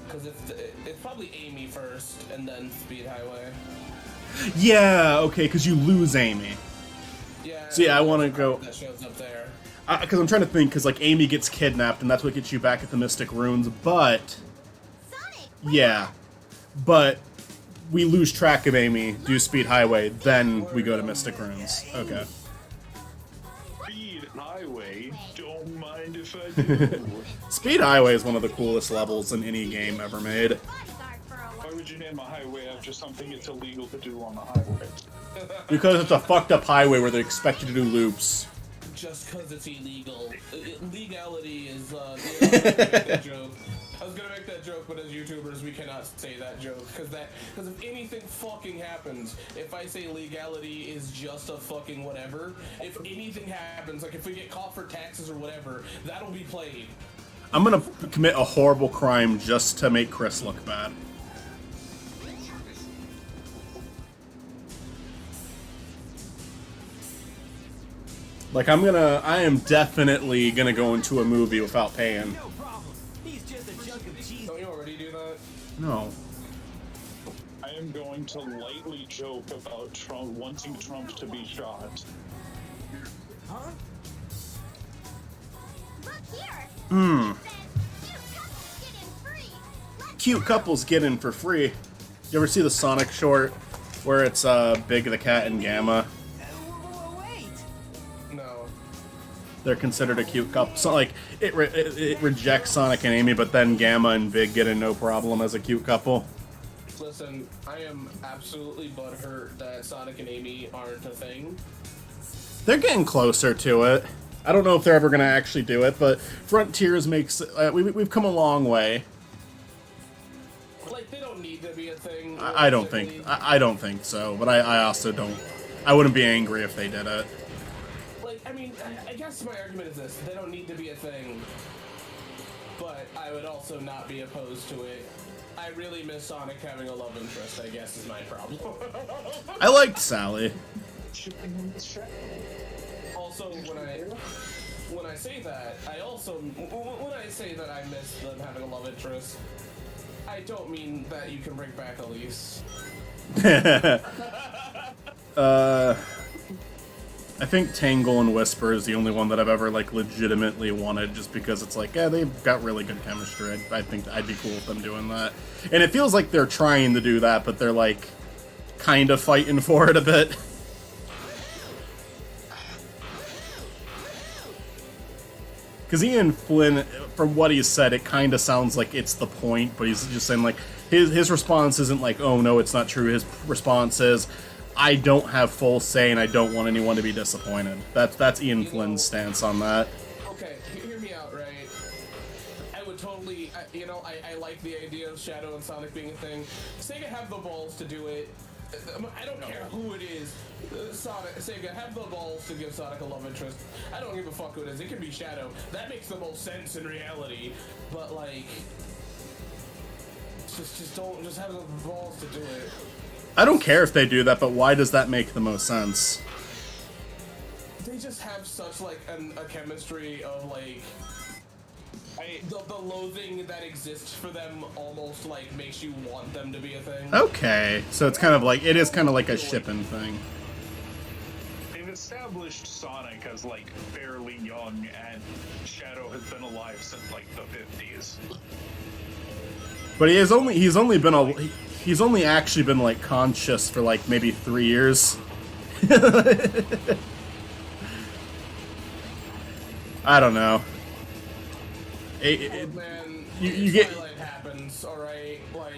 Because it's probably Amy first, and then Speed Highway. Yeah, okay, because you lose Amy. Yeah. So yeah, I want to go... That shows up there. Because I'm trying to think, because like Amy gets kidnapped, and that's what gets you back at the Mystic Ruins, but... Yeah. But... we lose track of Amy, do Speed Highway, then we go to Mystic Ruins. Okay. Speed Highway, don't mind if I do. Speed Highway is one of the coolest levels in any game ever made. Why would you name a highway after something it's illegal to do on the highway? Because it's a fucked up highway where they expect you to do loops. Just because it's illegal. Legality is, that joke. I was gonna make that joke, but as YouTubers, we cannot say that joke, because if anything fucking happens, if I say legality is just a fucking whatever, if anything happens, like if we get caught for taxes or whatever, that'll be played. I'm gonna commit a horrible crime just to make Chris look bad. Like, I am definitely gonna go into a movie without paying. No problem. He's just a chunk of cheese. Don't you already do that? No. I am going to lightly joke about Trump wanting Trump to be shot. Huh? Look here. Hmm. Cute couples get in free. Cute couples get in for free. You ever see the Sonic short where it's Big the Cat and Gamma? Wait. No. They're considered a cute couple. So like it rejects Sonic and Amy, but then Gamma and Big get in no problem as a cute couple. Listen, I am absolutely butthurt that Sonic and Amy aren't a thing. They're getting closer to it. I don't know if they're ever gonna actually do it, but Frontiers makes we've come a long way. Like, they don't need to be a thing. I don't think so, but I also don't. I wouldn't be angry if they did it. Like, I mean, I guess my argument is this: they don't need to be a thing, but I would also not be opposed to it. I really miss Sonic having a love interest, I guess, is my problem. I liked Sally. Also, when I say that, when I say that I miss them having a love interest, I don't mean that you can bring back Elise. I think Tangle and Whisper is the only one that I've ever like legitimately wanted, just because it's like, yeah, they've got really good chemistry. I think I'd be cool with them doing that. And it feels like they're trying to do that, but they're like kind of fighting for it a bit. Because Ian Flynn, from what he said, it kind of sounds like it's the point, but he's just saying like his response isn't like, oh no, it's not true. His response is, I don't have full say and I don't want anyone to be disappointed. That's Ian Flynn's stance on that. Okay, hear me out, right? I would totally, I like the idea of Shadow and Sonic being a thing. Sega have the balls to do it. I don't care who it is. Sega have the balls to give Sonic a love interest. I don't give a fuck who it is. It can be Shadow. That makes the most sense in reality. But like, just have the balls to do it. I don't care if they do that, but why does that make the most sense? They just have such like a chemistry of like. The loathing that exists for them almost like makes you want them to be a thing. Okay, so it's kind of like, it is kind of like a shipping thing. They've established Sonic as like fairly young, and Shadow has been alive since like the 50s. But he's only actually been like conscious for like maybe 3 years. I don't know. you get Twilight happens, alright? Like,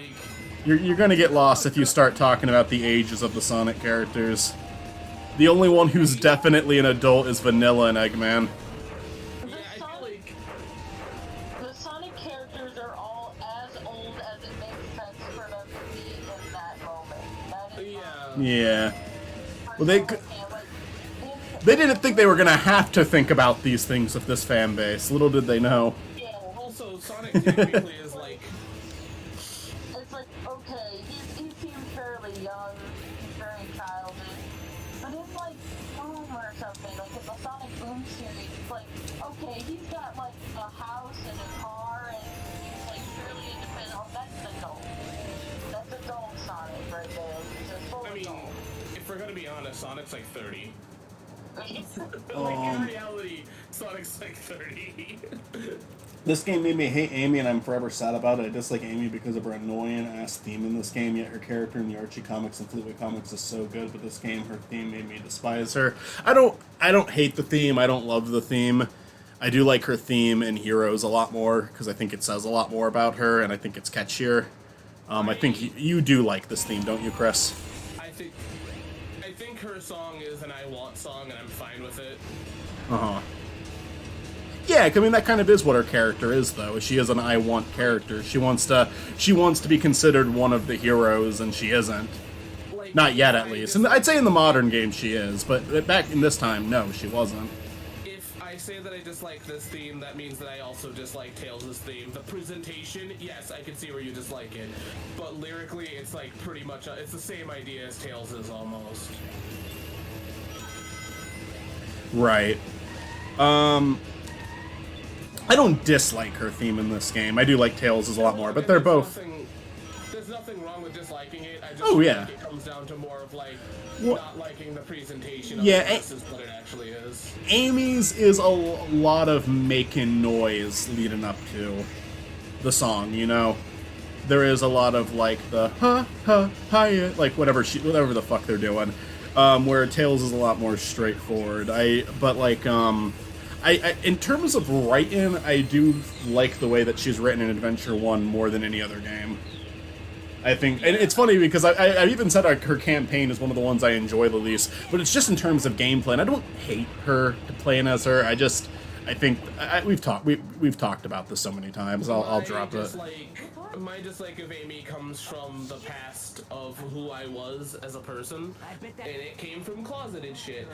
you're gonna get lost if you start talking about the ages of the Sonic characters. The only one who's definitely an adult is Vanilla and Eggman. yeah, I feel like The Sonic characters are all as old as it makes sense for them to be in that moment. That is yeah. Yeah. Well, they didn't think they were gonna have to think about these things with this fan base. Little did they know. Yeah. Also, Sonic technically is like, It's like, okay, he seems fairly young, he's very childish. But in like Boom or something, like in the Sonic Boom series, it's like, okay, he's got like a house and a car and he's like fairly independent. Oh, that's adult. That's adult Sonic right there. He's a full I mean, adult. if we're gonna be honest, Sonic's like 30. Like, Um, in reality, Sonic's like 30. This game made me hate Amy, and I'm forever sad about it. I dislike Amy because of her annoying ass theme in this game, yet her character in the Archie comics and Fleetwood comics is so good, but this game, her theme made me despise her. I don't hate the theme, I don't love the theme. I do like her theme in Heroes a lot more, because I think it says a lot more about her, and I think it's catchier. I think you do like this theme, don't you, Chris? I think her song is an I Want song, and I'm fine with it. Uh-huh. Yeah, I mean, that kind of is what her character is, though. She is an I Want character. She wants to be considered one of the heroes, and she isn't. Like, Not yet, at I least. just- And I'd say in the modern game she is, but back in this time, no, she wasn't. If I say that I dislike this theme, that means that I also dislike Tails' theme. The presentation, yes, I can see where you dislike it, but lyrically, it's like pretty much it's the same idea as Tails' almost. Right. I don't dislike her theme in this game. I do like Tails' a lot more, but And they're both... There's nothing wrong with disliking it. I just Oh, feel yeah. like it comes down to more of like What- not liking the presentation of Yeah, it versus what it actually is. Amy's is a lot of making noise leading up to the song, you know? There is a lot of, like, the hi, like, whatever the fuck they're doing. Where Tails is a lot more straightforward. In terms of writing, I do like the way that she's written in Adventure 1 more than any other game. I think, and it's funny because I even said her campaign is one of the ones I enjoy the least, but it's just in terms of gameplay, and I don't hate her playing as her. We've talked about this so many times. I'll drop it. My dislike of Amy comes from the past of who I was as a person, and it came from closeted shit.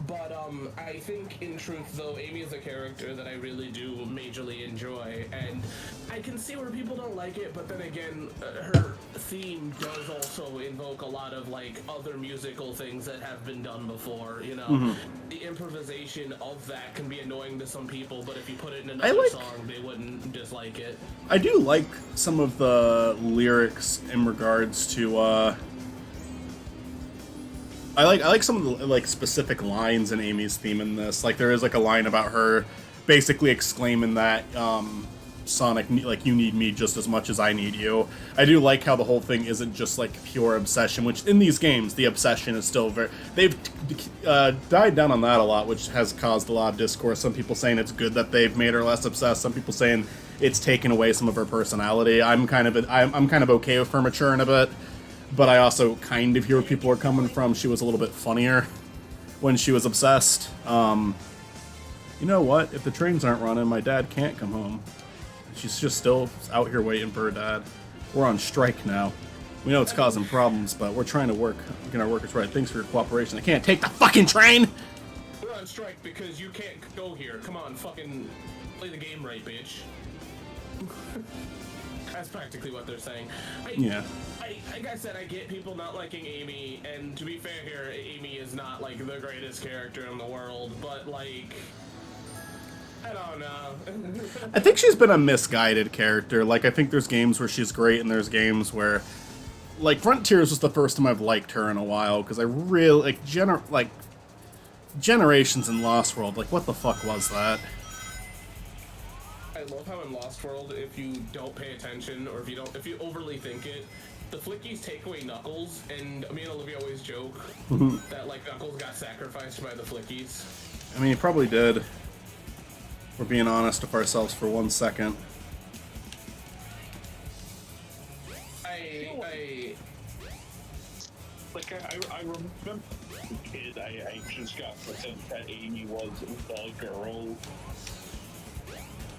But I think in truth, though, Amy is a character that I really do majorly enjoy, and I can see where people don't like it. But then again, her theme does also invoke a lot of like other musical things that have been done before. You know, the improvisation of that can be annoying to some people, but if you put it in another song, they wouldn't dislike it. I do like some of the lyrics in regards to I like some of the like specific lines in Amy's theme in this. Like there is like a line about her basically exclaiming that Sonic, like, you need me just as much as I need you. I do like how the whole thing isn't just like pure obsession, which in these games the obsession is still very... They've died down on that a lot, which has caused a lot of discourse. Some people saying it's good that they've made her less obsessed. Some people saying it's taken away some of her personality. I'm kind of okay with her maturing a bit. But I also kind of hear where people are coming from. She was a little bit funnier when she was obsessed. You know what? If the trains aren't running, my dad can't come home. She's just still out here waiting for her dad. We're on strike now. We know it's causing problems, but we're trying to get our workers right. Thanks for your cooperation. I can't take the fucking train! We're on strike because you can't go here. Come on, fucking play the game right, bitch. That's practically what they're saying. Yeah. Like I said, I get people not liking Amy, and to be fair here, Amy is not, like, the greatest character in the world, but, like, I don't know. I think she's been a misguided character. Like, I think there's games where she's great, and there's games where... Like, Frontiers was the first time I've liked her in a while, because I really... Generations in Lost World, like, what the fuck was that? I love how in Lost World, if you don't pay attention, or if you overly think it, the Flickies take away Knuckles, and me and Olivia always joke that, like, Knuckles got sacrificed by the Flickies. I mean, he probably did. We're being honest with ourselves for 1 second. Like, I remember as a kid, I just got the sense that Amy was the girl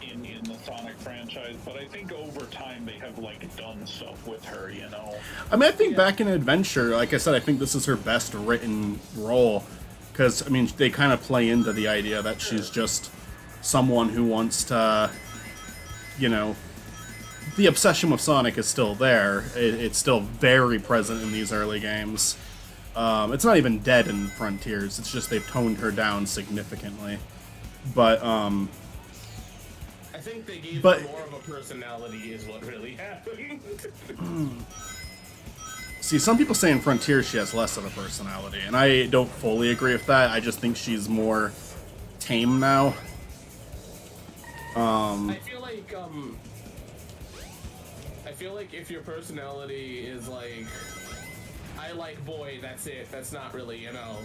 in the Sonic franchise, but I think over time they have, like, done stuff with her, you know? I mean, I think back in Adventure, like I said, I think this is her best written role. Because, I mean, they kind of play into the idea that she's just someone who wants to, you know, the obsession with Sonic is still there. It's still very present in these early games. It's not even dead in Frontiers. It's just they've toned her down significantly. But, I think they gave her more of a personality is what really happened. See, some people say in Frontier she has less of a personality, and I don't fully agree with that. I just think she's more tame now. I feel like if your personality is like, I like boy, that's it. That's not really, you know.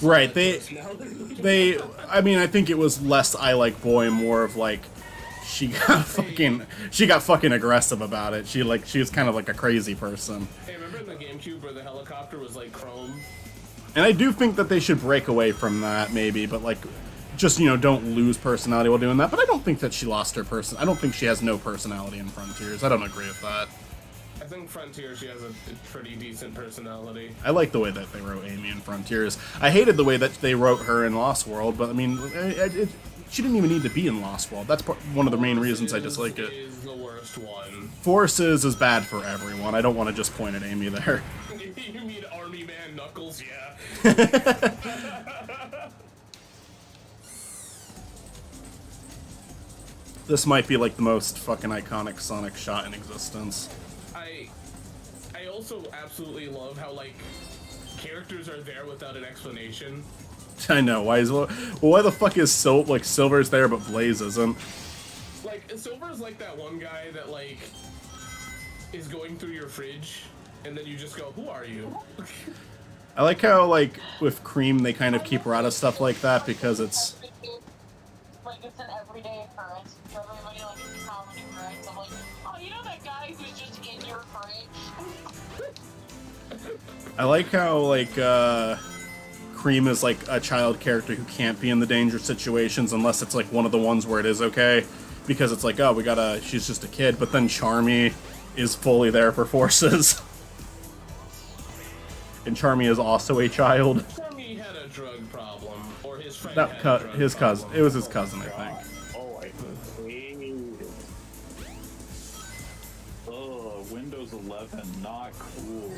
Right, I mean, I think it was less I like boy, more of like, she got fucking aggressive about it. She was kind of like a crazy person. Hey, remember in the GameCube where the helicopter was like chrome? And I do think that they should break away from that, maybe, but like, just, you know, don't lose personality while doing that. But I don't think that she lost her I don't think she has no personality in Frontiers. I don't agree with that. I think Frontier, she has a pretty decent personality. I like the way that they wrote Amy in Frontiers. I hated the way that they wrote her in Lost World, but I mean, she didn't even need to be in Lost World. That's one of the main reasons I dislike it. Is the worst one. Forces is bad for everyone. I don't want to just point at Amy there. You mean Army Man Knuckles? Yeah. This might be like the most fucking iconic Sonic shot in existence. I also absolutely love how, like, characters are there without an explanation. I know, why the fuck is Silver's there but Blaze isn't? Like, Silver's like that one guy that, like, is going through your fridge, and then you just go, who are you? I like how, like, with Cream they kind of keep her out of stuff like that because it's... Like, it's an everyday occurrence for everybody, like, it's a common occurrence of, like, oh, you know that guy who's just in your fridge? I like how, like, Cream is, like, a child character who can't be in the dangerous situations unless it's, like, one of the ones where it is okay. Because it's like, oh, she's just a kid. But then Charmy is fully there for Forces. And Charmy is also a child. Charmy had a drug problem, or his friend That had a drug his cousin. problem. It was his cousin, I think. Oh, I hate it. Oh, Windows 11, not cool.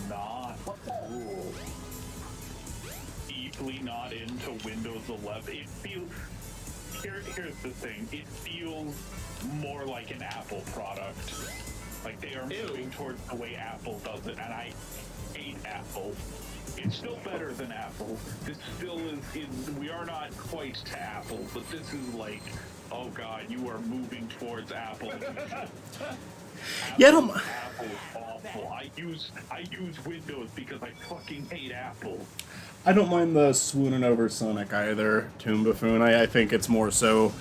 Not cool. Deeply not into Windows 11. It feels... Here's the thing. It feels more like an Apple product. Like, they are moving towards the way Apple does it, and I hate Apple. It's still better than Apple. This still is we are not quite to Apple, but this is like, oh god, you are moving towards Apple. Yeah, Apple's awful. I use Windows because I fucking hate Apple. I don't mind the swooning over Sonic either, Toon Buffoon. I think it's more so...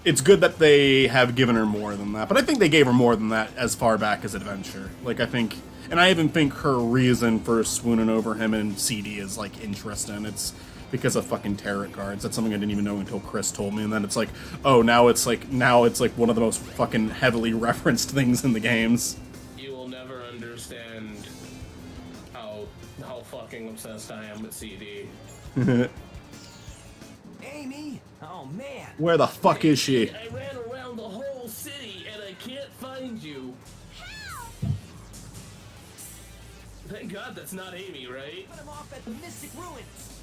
It's good that they have given her more than that, but I think they gave her more than that as far back as Adventure. Like, I think... And I even think her reason for swooning over him in CD is, like, interesting. It's because of fucking tarot cards. That's something I didn't even know until Chris told me, and then it's like, oh, now it's like one of the most fucking heavily referenced things in the games. You will never understand how fucking obsessed I am with CD. Amy? Oh, man. Where the fuck is she? I ran around the whole city and I can't find you. Thank God that's not Amy, right? Put him off at the Mystic Ruins.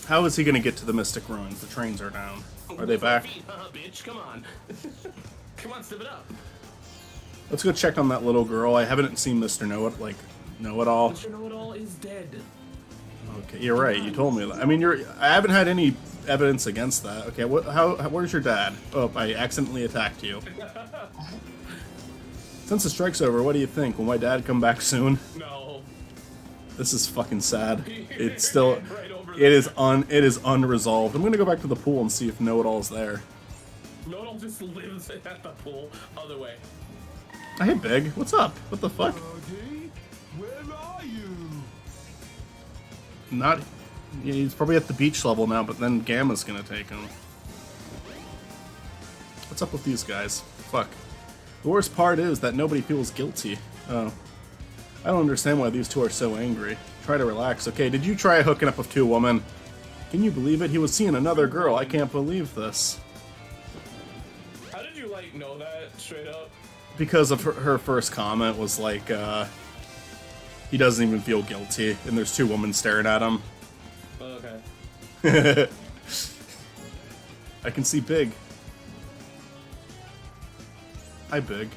How is he gonna get to the Mystic Ruins? The trains are down. Are they back? Bitch, come on. Come on, step it up. Let's go check on that little girl. I haven't seen Mr. Know-It-All. Mr. Know-It-All is dead. Okay, you're right. You told me that. I mean, I haven't had any evidence against that. Okay, where's your dad? Oh, I accidentally attacked you. Since the strike's over, what do you think? Will my dad come back soon? No. This is fucking sad. It's still, it is unresolved. I'm gonna go back to the pool and see if Know-It-All's there. Know-It-All just lives at the pool. Other way. Hey, Big. What's up? What the fuck? Where are you? Not. Yeah, he's probably at the beach level now, but then Gamma's gonna take him. What's up with these guys? Fuck. The worst part is that nobody feels guilty. Oh. I don't understand why these two are so angry. Try to relax. Okay, did you try hooking up with two women? Can you believe it? He was seeing another girl. I can't believe this. How did you, like, know that straight up? Because of her first comment was like, he doesn't even feel guilty, and there's two women staring at him. Oh, okay. I can see Big. Hi, Big.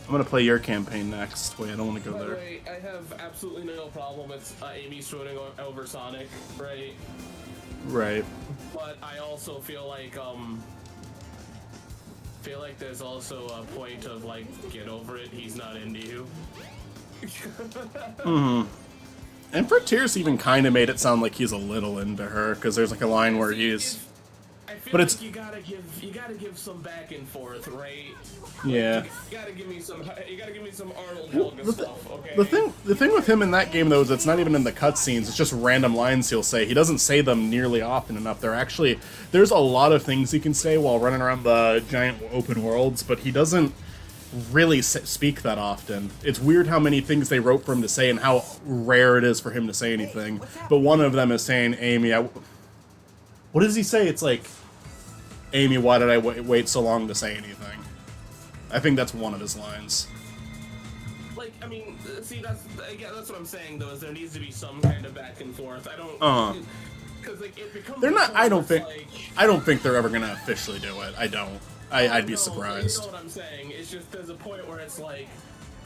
I'm gonna play your campaign next. Wait, I don't want to go By the there. way, I have absolutely no problem with Amy swooning over Sonic, right? Right. But I also feel like there's also a point of like, get over it, he's not into you. And for Tears even kind of made it sound like he's a little into her, because there's like a line where he's... I feel But like it's- you gotta give some back and forth, right? Yeah. You gotta give me some Arnold Helga stuff, okay? The thing with him in that game though is it's not even in the cutscenes. It's just random lines he'll say. He doesn't say them nearly often enough. There's a lot of things he can say while running around the giant open worlds, but he doesn't really speak that often. It's weird how many things they wrote for him to say and how rare it is for him to say anything. But one of them is saying, "Amy, what does he say? It's like, Amy, why did I wait so long to say anything?" I think that's one of his lines. Like, I mean, see, that's what I'm saying though. Is there needs to be some kind of back and forth. I don't. Because like it becomes. They're not. I don't think. Like, I don't think they're ever gonna officially do it. I don't. I'd be no, surprised. You know what I'm saying? It's just there's a point where it's like,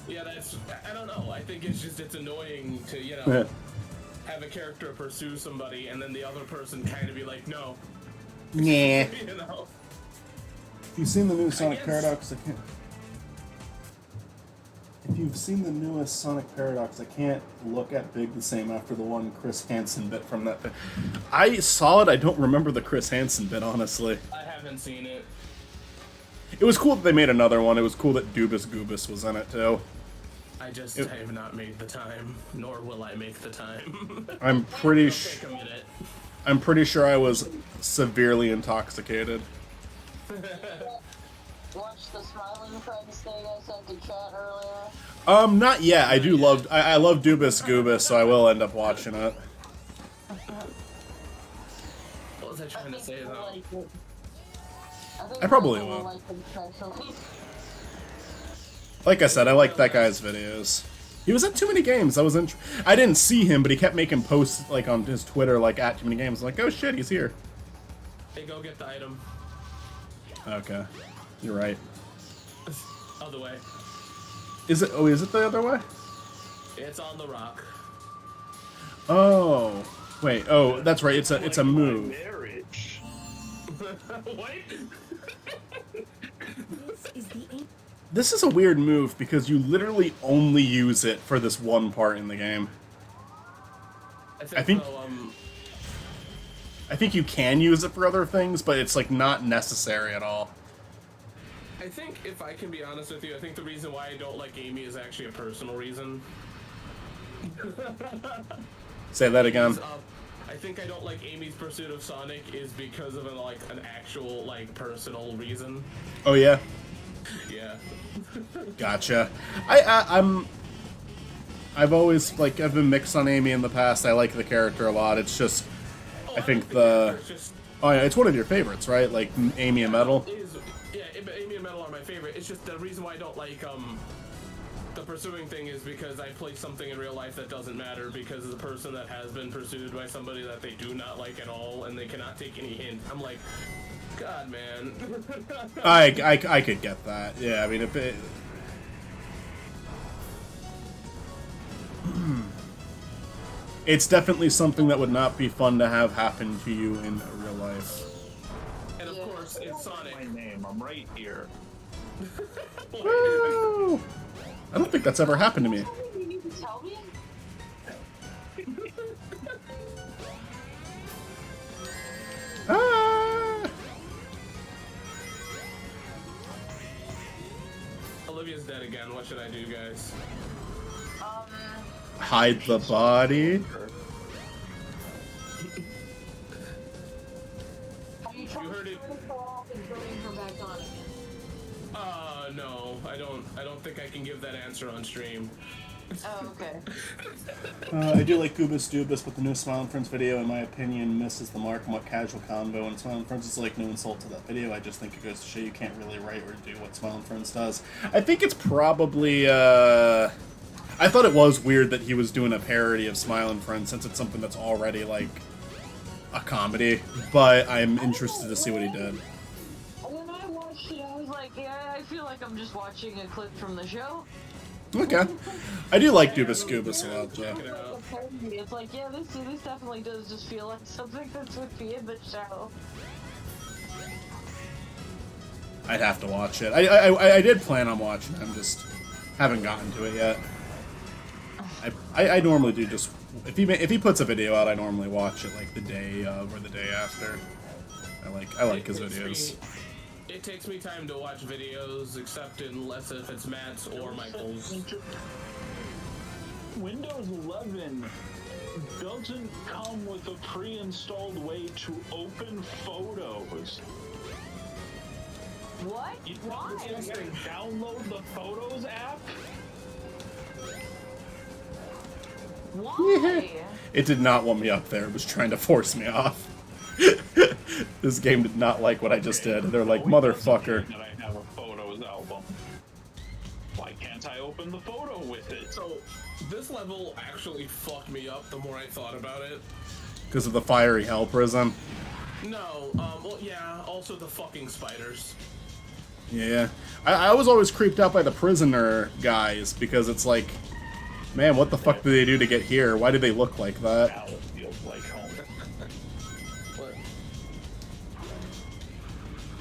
yeah, that's. I don't know. I think it's annoying to have a character pursue somebody and then the other person kind of be like, no. Yeah. You know. If you've seen the new Sonic guess- Paradox, If you've seen the newest Sonic Paradox, I can't look at Big the same after the one Chris Hansen bit from that thing. I saw it. I don't remember the Chris Hansen bit, honestly. I haven't seen it. It was cool that they made another one. It was cool that Dubus Goobus was in it too. I have not made the time, nor will I make the time. I'm pretty Take a minute. I'm pretty sure I was severely intoxicated. Watch the Smiling Friends thing I sent to chat earlier. Not yet. I do love. I love Dubus Goobus, so I will end up watching it. What was I trying to say though? I probably will. Like I said, I like that guy's videos. He was at Too Many Games. I didn't see him, but he kept making posts like on his Twitter, like at Too Many Games. I'm like, oh shit, he's here. Hey, go get the item. Okay, you're right. Other way. Is it? Oh, is it the other way? It's on the rock. Oh, wait. Oh, that's right. It's a move. Marriage. What? This is the ancient. This is a weird move because you literally only use it for this one part in the game. I think so, I think you can use it for other things, but it's like not necessary at all. I think, if I can be honest with you, I think the reason why I don't like Amy is actually a personal reason. Say that again. I think I don't like Amy's pursuit of Sonic is because of an actual personal reason. Oh yeah. Yeah. Gotcha. I've always I've been mixed on Amy in the past. I like the character a lot. It's just I think It's oh yeah, it's one of your favorites, right? Like Amy and Metal. Amy and Metal are my favorite. It's just the reason why I don't like the pursuing thing is because I play something in real life that doesn't matter because the person that has been pursued by somebody that they do not like at all and they cannot take any hint. I'm like, God, man. I could get that. Yeah, I mean if it. It's definitely something that would not be fun to have happen to you in real life. And of course, it's Sonic. My name. I'm right here. Woo! I don't think that's ever happened to me. You need to tell me? Ah! Olivia's dead again. What should I do, guys? Hide the body. Have you tried heard it. turning her off and turning her back on again? No, I don't think I can give that answer on stream. Oh, okay. I do like Goobus Doobus, but the new Smile and Friends video, in my opinion, misses the mark on what casual combo and Smile and Friends is like. No insult to that video. I just think it goes to show you can't really write or do what Smile and Friends does. I think it's probably. I thought it was weird that he was doing a parody of Smile and Friends since it's something that's already like a comedy. But I'm interested to see what he did. When I watched it, I was like, yeah, I feel like I'm just watching a clip from the show. Okay, I do like Doobus Goobus a lot, though. Check it out. It's like, yeah, this definitely does just feel like something that would be in the show. I'd have to watch it. I did plan on watching it. I'm just haven't gotten to it yet. I normally do just if he puts a video out, I normally watch it like the day of or the day after. I like his videos. It takes me time to watch videos, except unless if it's Matt's or Michael's. Windows 11 doesn't come with a pre-installed way to open photos. What? You Why? gotta download the Photos app? Why? It did not want me up there. It was trying to force me off. This game did not like what I just did. They're like, motherfucker. That I have a Photos album. Why can't I open the photo with it? So, this level actually fucked me up the more I thought about it. Because of the fiery hell prison. No, well, yeah, also the fucking spiders. Yeah. I was always creeped out by the prisoner guys because it's like, man, what the fuck do they do to get here? Why do they look like that? Now it feels like home.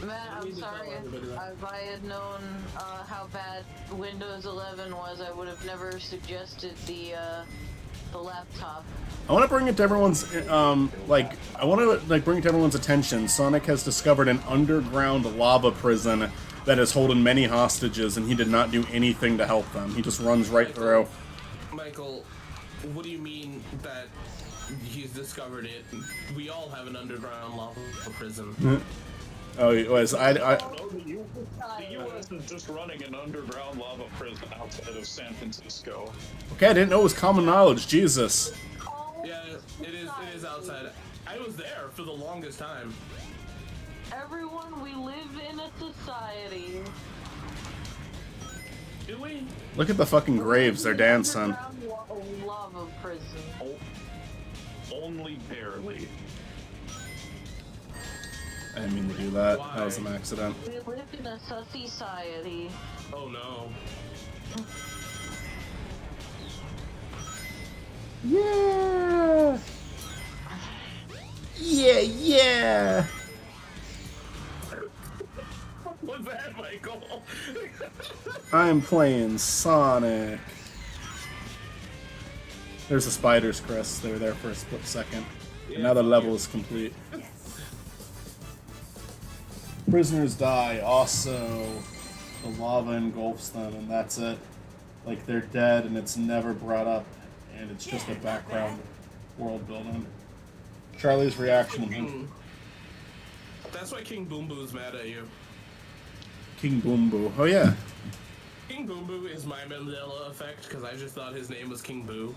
Matt, I'm sorry. If I had known how bad Windows 11 was, I would have never suggested the laptop. I want to bring it to everyone's, bring it to everyone's attention. Sonic has discovered an underground lava prison that has holding many hostages, and he did not do anything to help them. He just runs right through. Michael, what do you mean that he's discovered it? We all have an underground lava prison. Oh, it was. No, the U.S. is just running an underground lava prison outside of San Francisco. Okay, I didn't know it was common knowledge. Jesus. Yeah, it is outside. I was there for the longest time. Everyone, we live in a society. Do we? Look at the fucking graves. They're dancing. Underground lava prison. Only barely. I didn't mean to do that. Why? That was an accident. We live in a society. Oh no. Yeah. Yeah. What's that, Michael? I'm playing Sonic. There's the spiders, Chris. They were there for a split second. And now the level is complete. Prisoners die. Also, the lava engulfs them, and that's it. Like, they're dead, and it's never brought up, and it's just a background world building. Charlie's reaction. That's why King Boom Boo's mad at you. King Boom Boo. Oh, yeah. King Boom Boo is my Mandela effect because I just thought his name was King Boo.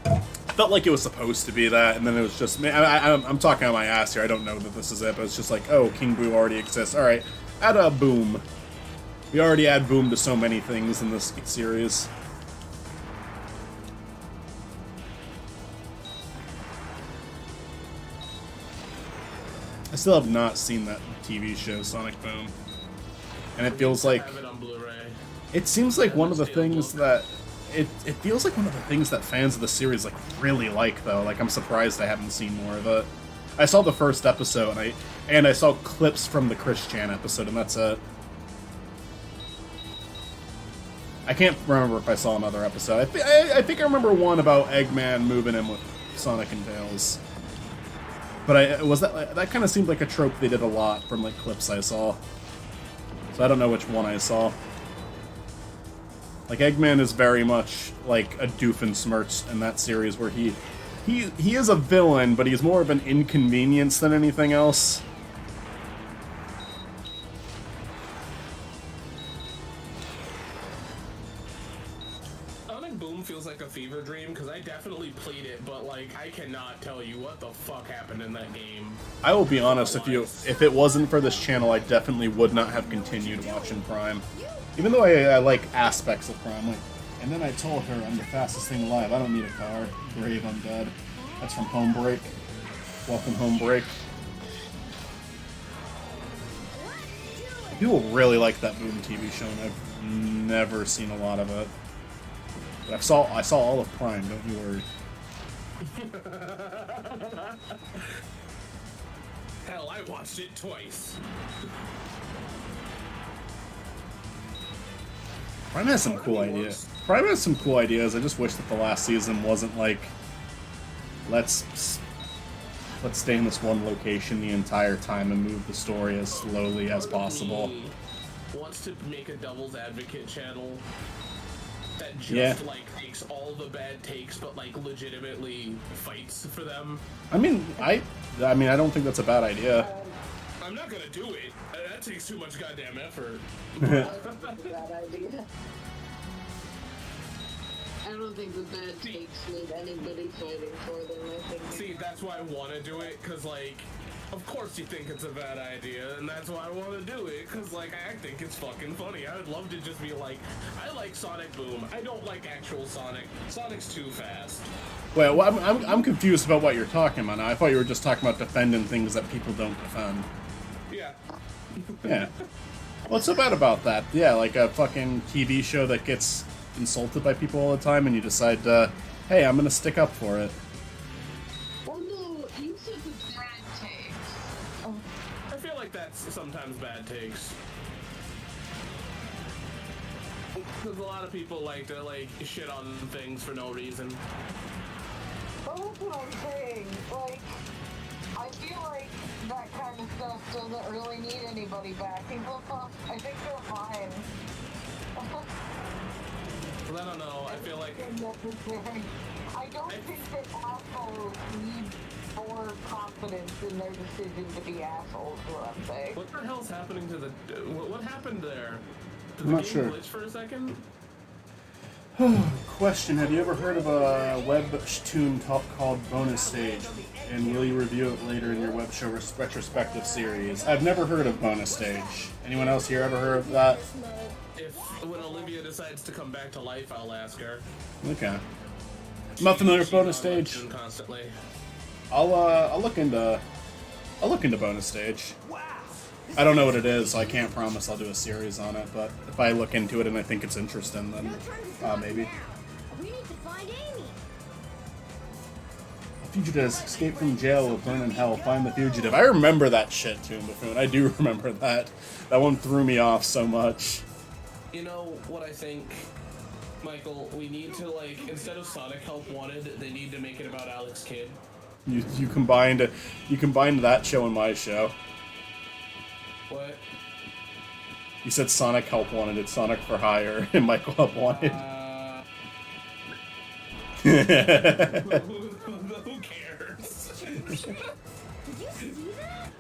I felt like it was supposed to be that, and then it was just... I'm talking on my ass here. I don't know that this is it, but it's just like, oh, King Boo already exists. Alright, add a Boom. We already add Boom to so many things in this series. I still have not seen that TV show, Sonic Boom. And it feels like... I have it on Blu-ray. It seems like one of the things that... It feels like one of the things that fans of the series like really like, though. Like, I'm surprised I haven't seen more of it. I saw the first episode, and I saw clips from the Chris Chan episode, and that's it. I can't remember if I saw another episode. I think I remember one about Eggman moving in with Sonic and Tails. But that kind of seemed like a trope they did a lot from like clips I saw. So I don't know which one I saw. Like, Eggman is very much like a Doofenshmirtz in that series, where he is a villain, but he's more of an inconvenience than anything else. Sonic Boom feels like a fever dream, because I definitely played it, but, like, I cannot tell you what the fuck happened in that game. I will be honest, if it wasn't for this channel, I definitely would not have continued watching Prime. Even though I like aspects of Prime. Like, and then I told her I'm the fastest thing alive. I don't need a car. Brave Undead. That's from Homebreak. Welcome Homebreak. People really like that Boom TV show, and I've never seen a lot of it. But I saw all of Prime. Don't you worry. Hell, I watched it twice. Prime has some cool ideas. Prime has some cool ideas. I just wish that the last season wasn't like, let's stay in this one location the entire time and move the story as slowly as possible. Wants to make a Devil's Advocate channel that just like takes all the bad takes, but like legitimately fights for them. I mean, I don't think that's a bad idea. I'm not gonna do it. That takes too much goddamn effort. Bad idea. I don't think the bad takes need anybody fighting for them. I think. See, that's why I want to do it, because, like, of course you think it's a bad idea, and that's why I want to do it, because, like, I think it's fucking funny. I would love to just be like, I like Sonic Boom. I don't like actual Sonic. Sonic's too fast. Well, I'm confused about what you're talking about now. I thought you were just talking about defending things that people don't defend. Yeah. Yeah. What's so bad about that? Yeah, like a fucking TV show that gets insulted by people all the time, and you decide, hey, I'm gonna stick up for it. Well, no, you said the bad takes. Oh. I feel like that's sometimes bad takes. Because a lot of people like to, like, shit on things for no reason. Well, that's what I'm saying. Like, I feel like that kind of stuff doesn't really need anybody backing them up. I think they're fine. Well, I don't know. I feel like I don't think that assholes need more confidence in their decision to be assholes, is what I'm saying. what the hell's happening to the? What happened there? Did I'm the not game sure. glitch for a second? Question, have you ever heard of a webtoon called Bonus Stage? And will you review it later in your web show retrospective series? I've never heard of Bonus Stage. Anyone else here ever heard of that? When Olivia decides to come back to life, I'll ask her. Okay. I'm not familiar with Bonus Stage. Constantly. I'll look into Bonus Stage. I don't know what it is, so I can't promise I'll do a series on it, but if I look into it and I think it's interesting, then maybe. We need to find Amy. Fugitives escape from jail will burn in hell. Find the fugitive. I remember that shit, Toon Buffoon. I do remember that. That one threw me off so much. You know what I think, Michael? We need to, like, instead of Sonic Help Wanted, they need to make it about Alex Kidd. You combined that show and my show. What? You said Sonic Help Wanted. It's Sonic for Hire and Michael Help Wanted. Who cares? Did you see that?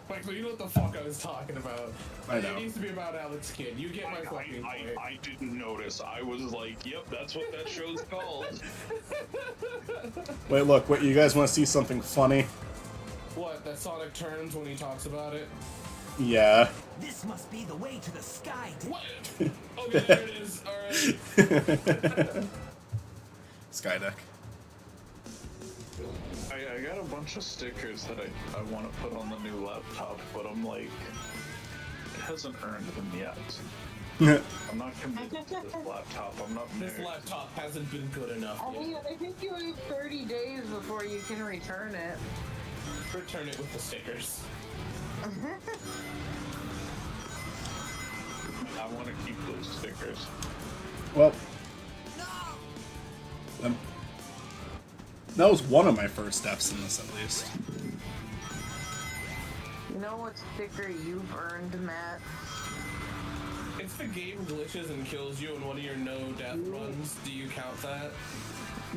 Michael, you know what the fuck I was talking about. I know. It needs to be about Alex Kidd. You get my fucking point. I didn't notice. I was like, yep, that's what that show's called. Wait, look. Wait, you guys want to see something funny? What, that Sonic turns when he talks about it? Yeah. This must be the way to the sky. What? Okay, there it is. Alright. Skydeck. I got a bunch of stickers that I want to put on the new laptop, but I'm like, it hasn't earned them yet. I'm not committed to this laptop. I'm not This married. laptop hasn't been good enough I yet. mean, I think you have 30 days before you can return it. Return it with the stickers. I want to keep those stickers. Well, that was one of my first steps in this, at least. You know what sticker you've earned, Matt? If the game glitches and kills you in one of your no death runs, do you count that?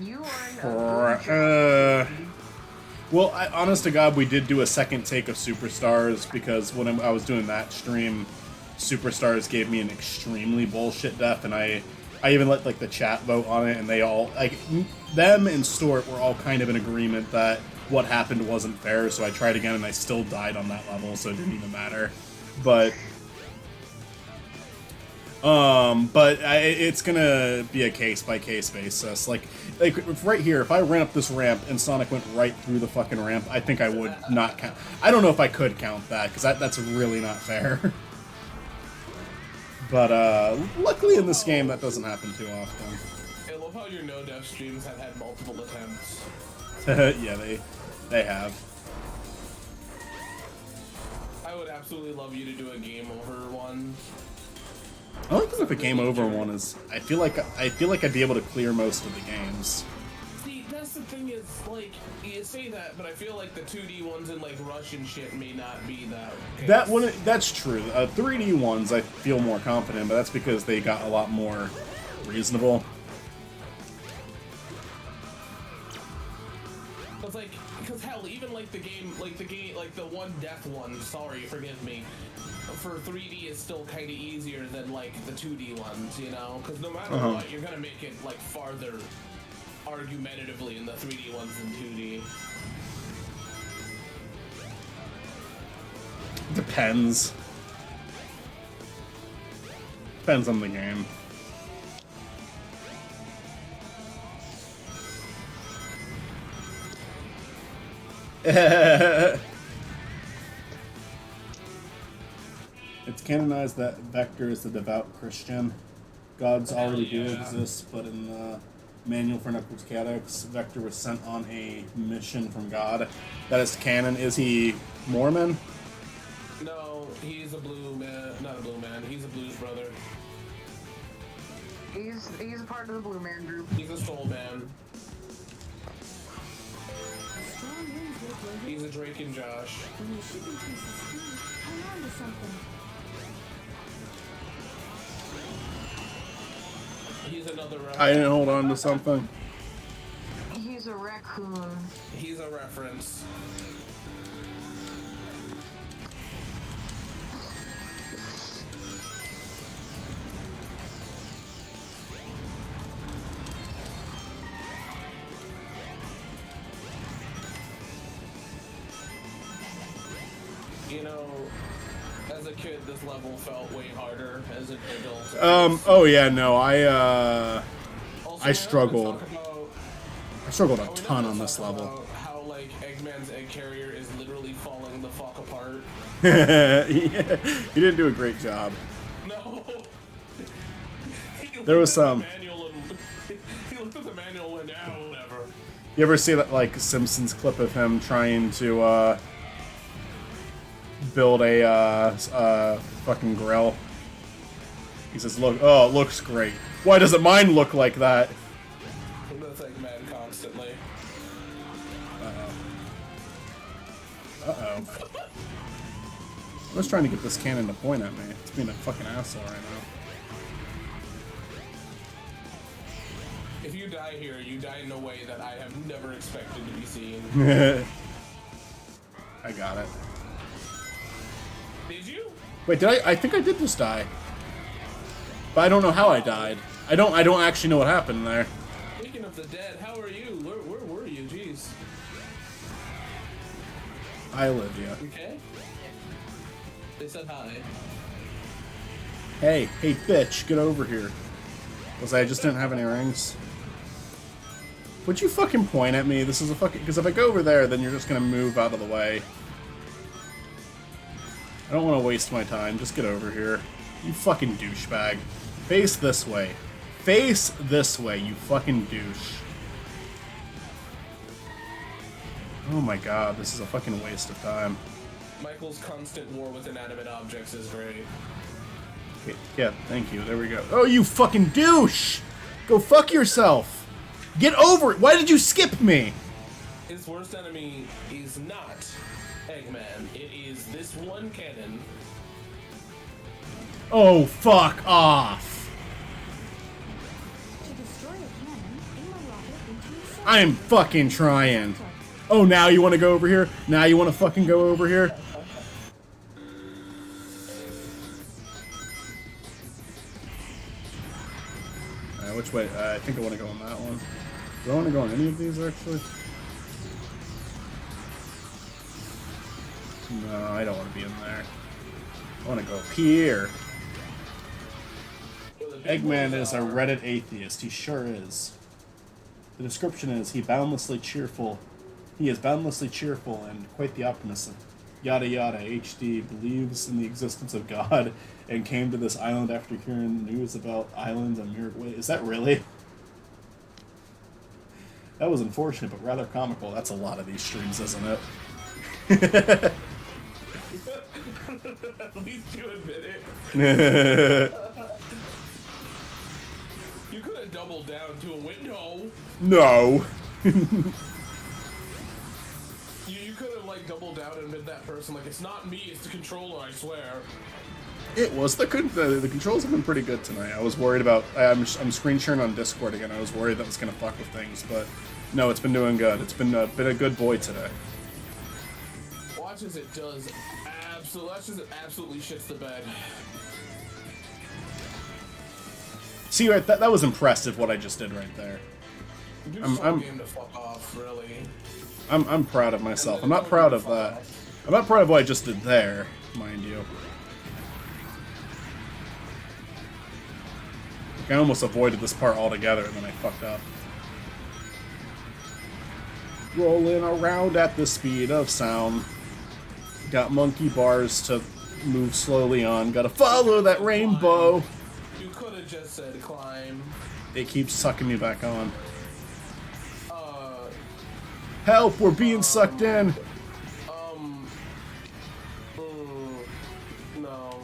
You are Well, honest to God, we did do a second take of Superstars because when I was doing that stream, Superstars gave me an extremely bullshit death, and I even let like the chat vote on it, and they all like them and Stort were all kind of in agreement that what happened wasn't fair. So I tried again, and I still died on that level, so it didn't even matter. But it's gonna be a case by case basis. Like right here, if I ran up this ramp and Sonic went right through the fucking ramp, I think I would not count. I don't know if I could count that because that's really not fair. But luckily in this game that doesn't happen too often. I love how your no death streams have had multiple attempts. Yeah, they have. I would absolutely love you to do a game over one. I don't think if a game over one is. I feel like I'd be able to clear most of the games. See, that's the thing is, like, you say that, but I feel like the 2D ones in, like, Russian shit may not be that case. That's true. 3D ones I feel more confident, but that's because they got a lot more reasonable. It's like, because hell, even like the one death one, sorry, forgive me, for 3D is still kind of easier than like the 2D ones, you know? Because no matter what, you're gonna make it like farther argumentatively in the 3D ones than 2D. Depends. Depends on the game. It's canonized that Vector is a devout Christian. Gods already do exist, but in the manual for Knuckles Chaotix, Vector was sent on a mission from God. That is canon. Is he Mormon? No, he's a blue man. Not a blue man. He's a blues brother. He's a part of the Blue Man group. He's a soul man. He's a Drake and Josh. When you're shipping pieces through, hang on to something. He's another reference. I didn't hold on to something. He's a raccoon. He's a reference. You know, as a kid, this level felt way harder. As an adult, Oh yeah, no, I also, struggled. I struggled a Are we not ton gonna on this talk level. about how like Eggman's egg carrier is literally falling the fuck apart? Yeah, he didn't do a great job. No. There was some. He looked at the manual and now whatever. You ever see that like Simpsons clip of him trying to build a fucking grill? He says, "Look, oh, it looks great. Why doesn't mine look like that?" That's Eggman constantly. Uh-oh. I was trying to get this cannon to point at me. It's being a fucking asshole right now. If you die here, you die in a way that I have never expected to be seen. I got it. Did you? Wait, did I think I did just die. But I don't know how I died. I don't actually know what happened there. Speaking of the dead, how are you? Where were you? Jeez. Hi, Olivia. You okay? They said hi. Hey, bitch, get over here. Was I just didn't have any rings? Would you fucking point at me? This is a fucking... Because if I go over there, then you're just gonna move out of the way. I don't want to waste my time. Just get over here. You fucking douchebag. Face this way. Face this way, you fucking douche. Oh my god, this is a fucking waste of time. Michael's constant war with inanimate objects is great. Okay, yeah, thank you. There we go. Oh, you fucking douche! Go fuck yourself! Get over it! Why did you skip me? His worst enemy is not Eggman. It is this one cannon. Oh, fuck off. To destroy a cannon, aim a rocket into a circle. I'm fucking trying. Oh, now you want to go over here? Now you want to fucking go over here? Alright, which way? I think I want to go on that one. Do I want to go on any of these, actually? No, I don't want to be in there. I want to go up here. Eggman is a Reddit atheist. He sure is. The description is he is boundlessly cheerful and quite the optimist. Yada yada. HD believes in the existence of God and came to this island after hearing news about islands and mirrored way. Is that really? That was unfortunate, but rather comical. That's a lot of these streams, isn't it? At least you admit it. You could have doubled down to a window. No. You could have like doubled down and been that person. Like, it's not me, it's the controller. I swear. It was the controls have been pretty good tonight. I was worried about I'm screen sharing on Discord again. I was worried that was gonna fuck with things, but no, it's been doing good. It's been a good boy today. Watch as it does. Watch as it absolutely shits the bed. See, right, that was impressive what I just did right there. You're I'm game to fuck off, really. I'm proud of myself. I'm not proud of that. I'm not proud of what I just did there, mind you. I almost avoided this part altogether, and then I fucked up. Rolling around at the speed of sound. Got monkey bars to move slowly on. Gotta follow that rainbow. You could have just said climb. It keeps sucking me back on. Help! We're being sucked in. No.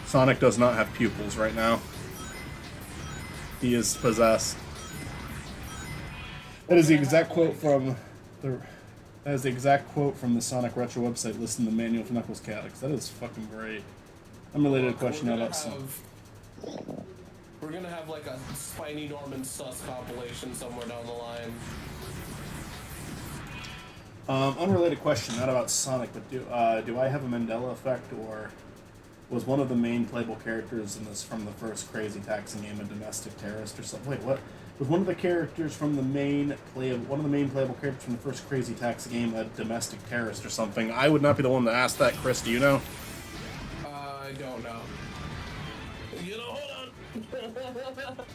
Sonic does not have pupils right now. He is possessed. That is the exact quote from the. That is the exact quote from the Sonic Retro website listing the manual for Knuckles Calyx. That is fucking great. Unrelated question about Sonic. We're gonna have like a Spiny Norman sus compilation somewhere down the line. Unrelated question, not about Sonic, but do I have a Mandela effect, or was one of the main playable characters in this from the first Crazy Taxi game a domestic terrorist or something? Wait, what? Was one of the characters from the main playable characters from the first Crazy Taxi game a domestic terrorist or something? I would not be the one to ask that, Chris. Do you know? I don't know. You know, hold on.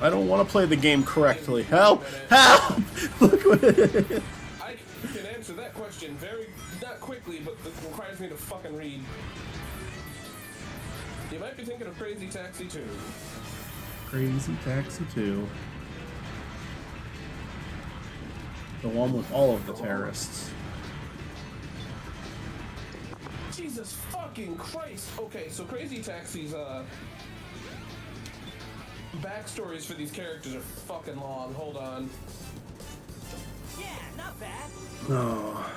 I don't want to play the game correctly. Help! Help! Look what I can answer that question not quickly, but it requires me to fucking read. You might be thinking of Crazy Taxi 2. Crazy Taxi 2. The one with all of the terrorists. Jesus fucking Christ! Okay, so Crazy Taxi's, backstories for these characters are fucking long. Hold on. Yeah, not bad. Oh.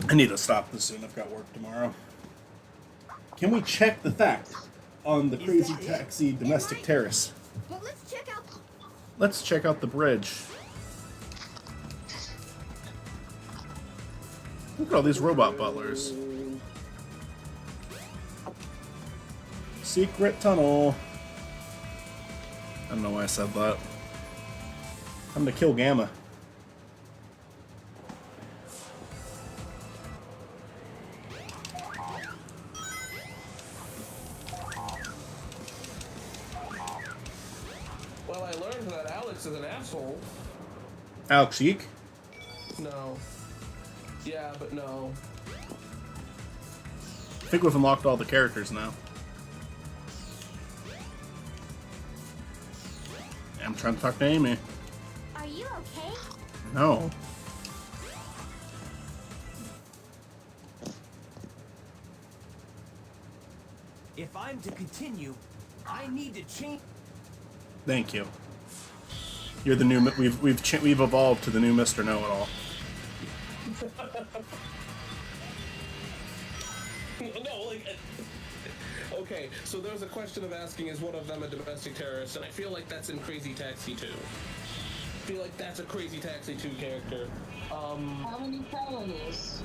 I need to stop this soon. I've got work tomorrow. Can we check the fact on the Crazy Taxi domestic terrorists? But let's check out. Let's check out the bridge. Look at all these robot butlers. Secret tunnel. I don't know why I said that. I'm to kill Gamma. Well, I learned that Alex is an asshole. Alex Yeek? No. Yeah, but no. I think we've unlocked all the characters now. I'm trying to talk to Amy. Are you okay? No. If I'm to continue, I need to change. Thank you. You're the new. We've evolved to the new Mr. Know-It-All. No, like. Okay, so there's a question of asking, is one of them a domestic terrorist? And I feel like that's in Crazy Taxi 2. I feel like that's a Crazy Taxi 2 character. How many felonies?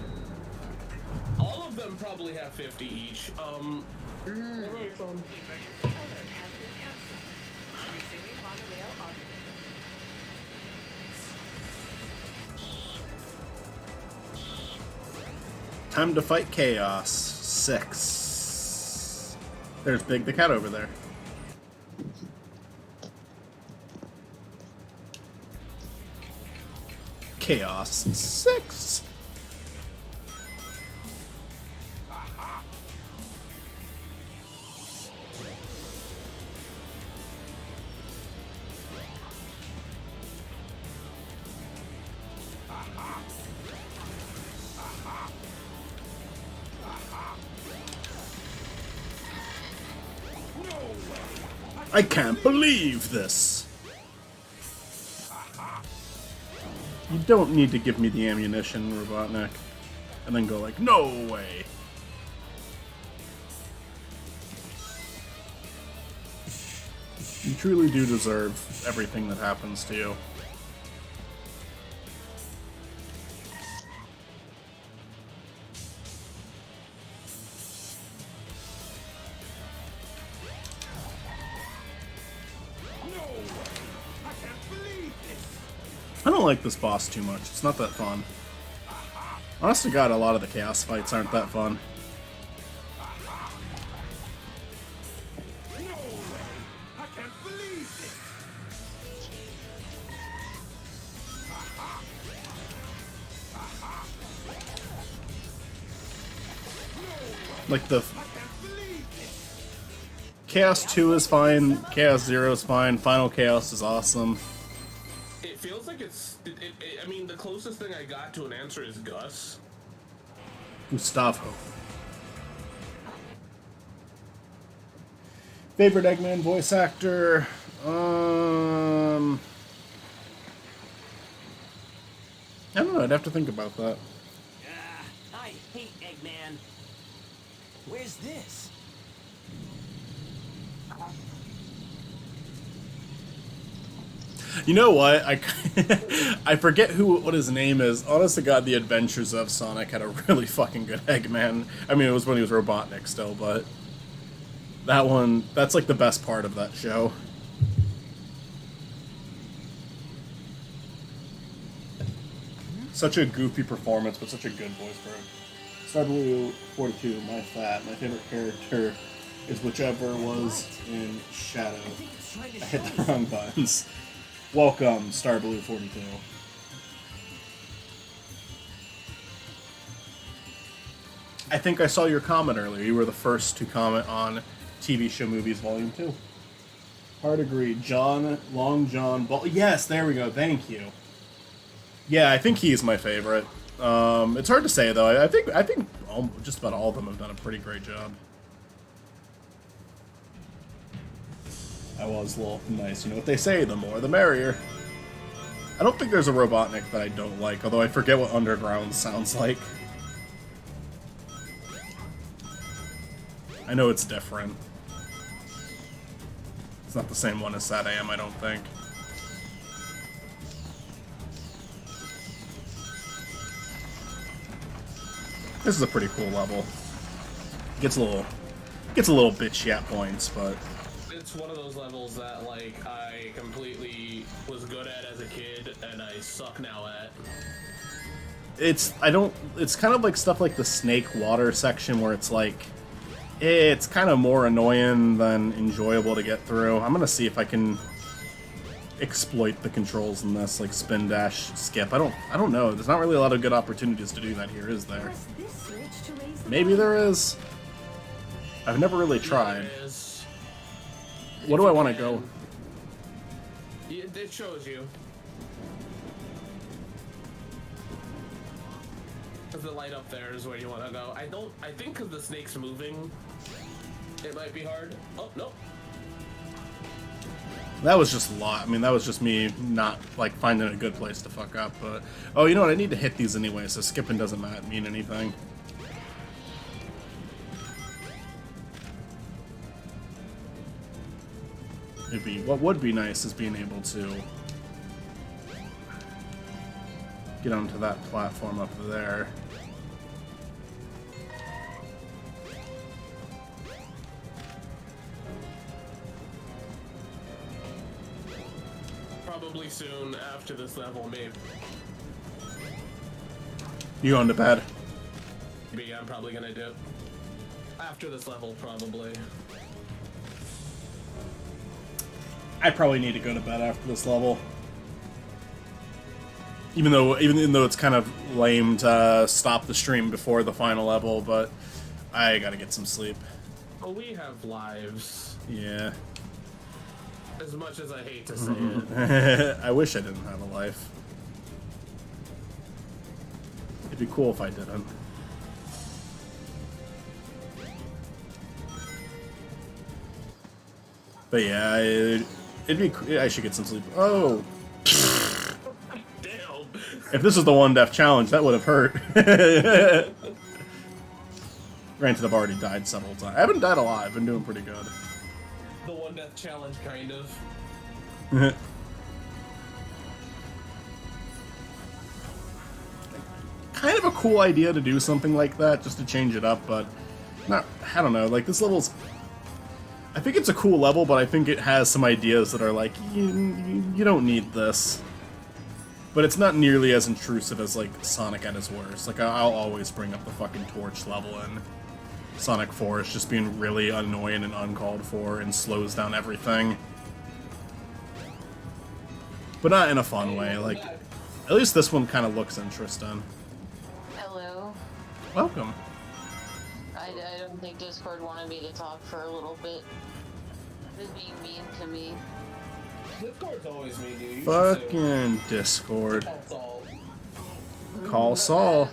All of them probably have 50 each. Time to fight chaos. 6. There's Big the cat over there. Chaos 6. I can't believe this! You don't need to give me the ammunition, Robotnik. And then go like, no way! You truly do deserve everything that happens to you. I don't like this boss too much. It's not that fun. Honest to God, a lot of the chaos fights aren't that fun. Like the Chaos 2 is fine, Chaos 0 is fine, Final Chaos is awesome. It feels like it's... I mean, the closest thing I got to an answer is Gus. Gustavo. Favorite Eggman voice actor? I don't know, I'd have to think about that. I hate Eggman. Where's this? You know what? I forget what his name is. Honest to God, The Adventures of Sonic had a really fucking good Eggman. I mean, it was when he was Robotnik still, but that one, that's like the best part of that show. Such a goofy performance, but such a good voice for him. Starblue 42, my favorite character is whichever was in Shadow. I hit the wrong buttons. Welcome, Starblue 42. I think I saw your comment earlier. You were the first to comment on TV Show Movies Volume 2. Hard agreed. Long John Ball. Yes, there we go. Thank you. Yeah, I think he's my favorite. It's hard to say though. I think just about all of them have done a pretty great job. I was a little nice. You know what they say, the more the merrier. I don't think there's a Robotnik that I don't like, although I forget what Underground sounds like. I know it's different. It's not the same one as Sad AM, I don't think. This is a pretty cool level. Gets a little bitchy at points, but It's one of those levels that, like, I completely was good at as a kid, and I suck now at. it's kind of like stuff like the snake water section where it's like, it's kind of more annoying than enjoyable to get through. I'm gonna see if I can exploit the controls in this, like spin dash, skip. I don't know. There's not really a lot of good opportunities to do that here, is there? Press this switch to raise the Maybe there is. I've never really tried. It is. What do I want to go? It shows you. Because the light up there is where you want to go. I think because the snake's moving, it might be hard. Oh, no. That was just a lot. I mean, that was just me not, like, finding a good place to fuck up, but... Oh, you know what? I need to hit these anyway, so skipping doesn't mean anything. What would be nice is being able to get onto that platform up there. Probably soon after this level, maybe. You going to bed? Maybe I'm probably gonna do. After this level, probably. I probably need to go to bed after this level. Even though it's kind of lame to stop the stream before the final level, but I gotta get some sleep. Well, we have lives. Yeah. As much as I hate to say it. I wish I didn't have a life. It'd be cool if I didn't. But yeah, it'd be. I should get some sleep. Oh. Damn. If this was the one death challenge, that would have hurt. Granted, I've already died several times. I haven't died a lot. I've been doing pretty good. The one death challenge, kind of. Kind of a cool idea to do something like that, just to change it up, but not. I don't know. Like, this level's. I think it's a cool level, but I think it has some ideas that are like, you don't need this. But it's not nearly as intrusive as, like, Sonic at his worst. Like, I'll always bring up the fucking torch level in Sonic 4. It's just being really annoying and uncalled for and slows down everything. But not in a fun way. Like, at least this one kind of looks interesting. Hello. Welcome. I don't think Discord wanted me to talk for a little bit. They're being mean to me. Discord's always mean, dude. You should Fucking Discord. say, "That's all." Call Saul.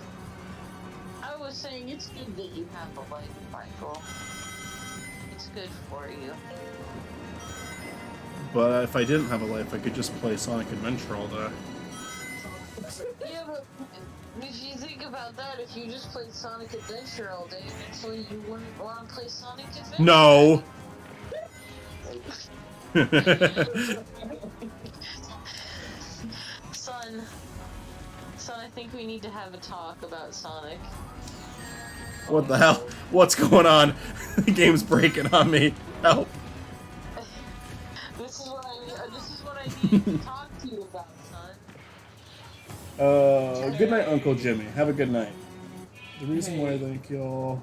I was saying it's good that you have a life, Michael. It's good for you. But if I didn't have a life, I could just play Sonic Adventure all day. Yeah, but if you think about that, if you just played Sonic Adventure all day, eventually you wouldn't want to play Sonic Adventure. No! Son, I think we need to have a talk about Sonic. What the hell? What's going on? The game's breaking on me. Help. This is what I need to talk to you about, son. Good night, Uncle Jimmy. Have a good night. The reason why I thank y'all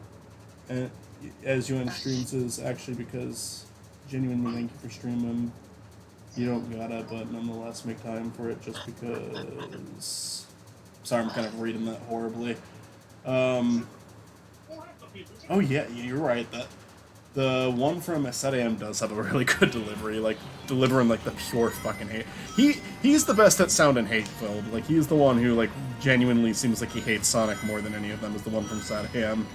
as you end streams is actually because genuinely thank you for streaming. You don't gotta, but nonetheless make time for it just because. Sorry, I'm kind of reading that horribly. Oh yeah, you're right. That the one from SATAM does have a really good delivery, like delivering like the pure fucking hate. He's the best at sounding hate-filled. Like he's the one who like genuinely seems like he hates Sonic more than any of them. Is the one from SATAM.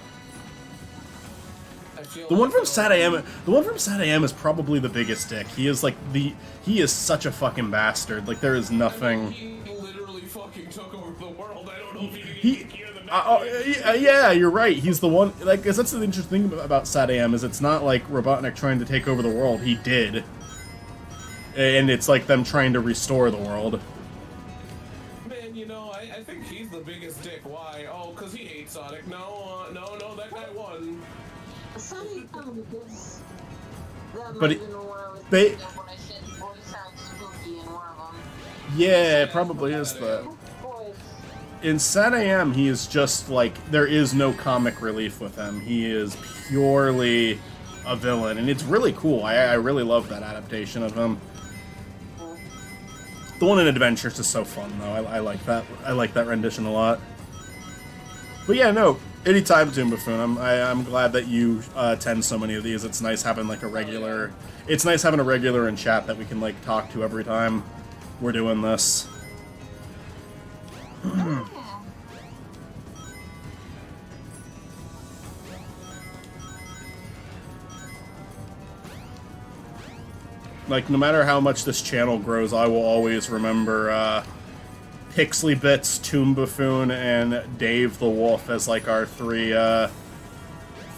The one from SATAM is probably the biggest dick. He is like he is such a fucking bastard. Like there is nothing. He literally fucking took over the world. I don't know if He, yeah, you're right. He's the one. Like, 'cause that's the interesting thing about SATAM is it's not like Robotnik trying to take over the world. He did, and it's like them trying to restore the world. Man, you know, I think he's the biggest dick. Why? Oh, because he hates Sonic. No, no, that guy won. Sonic because that But might have been what I was they- thinking of when I said voice sounds spooky in one of them. Yeah, it probably is that. Voice. In SATAM, he is just like there is no comic relief with him. He is purely a villain, and it's really cool. I really love that adaptation of him. The one in Adventures is so fun, though. I like that. I like that rendition a lot. But yeah, no. Anytime, Toon Buffoon. I'm glad that you attend so many of these. It's nice having like a regular. It's nice having a regular in chat that we can like talk to every time we're doing this. Like, no matter how much this channel grows, I will always remember Pixely Bits, Toon Buffoon, and Dave the Wolf as like our three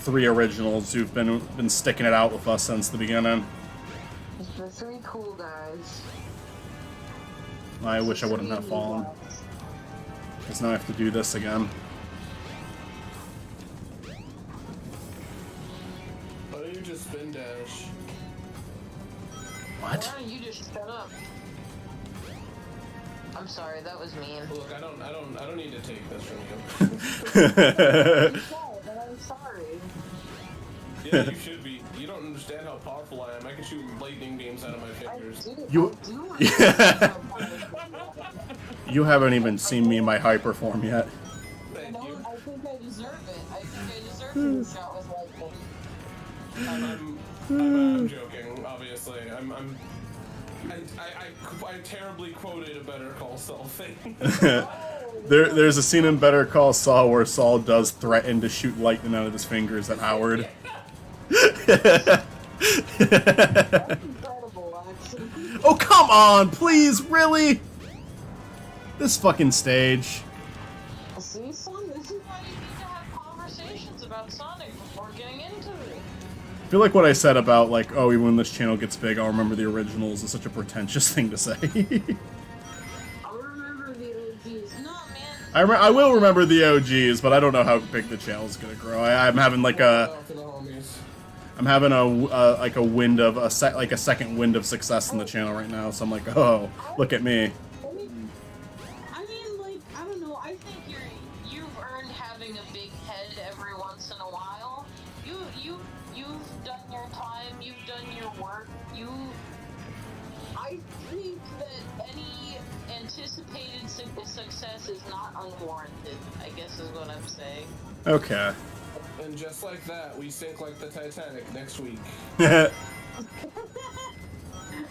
originals who've been sticking it out with us since the beginning. The three cool guys. I wish I wouldn't have fallen. Because now I have to do this again. Why don't you just spin dash? What? Why don't you just shut up? I'm sorry, that was mean. Look, I don't need to take this from you. I'm sorry. Yeah, you should be. You don't understand how powerful I am. I can shoot lightning beams out of my fingers. You haven't even seen me in my hyper form yet. Thank you. I think I deserve it. I think I deserve to be shot with lightning. I'm joking, obviously. I terribly quoted a Better Call Saul thing. There's a scene in Better Call Saul where Saul does threaten to shoot lightning out of his fingers at Howard. Incredible, actually. Oh, come on, please, really? This fucking stage. See, son, this is why you need to have conversations about Sonic before getting into it. I feel like what I said about, like, oh, even when this channel gets big, I'll remember the originals is such a pretentious thing to say. I'll remember the OGs. No, man. I will remember the OGs, but I don't know how big the channel's gonna grow. I'm having like a... For the homies. I'm having like a wind of a second wind of success in the channel right now, so I'm like, oh, look at me. I mean, like, I don't know. I think you've earned having a big head every once in a while. You've done your time. You've done your work. I think that any anticipated success is not unwarranted, I guess is what I'm saying. Okay. And just like that, we sink like the Titanic next week.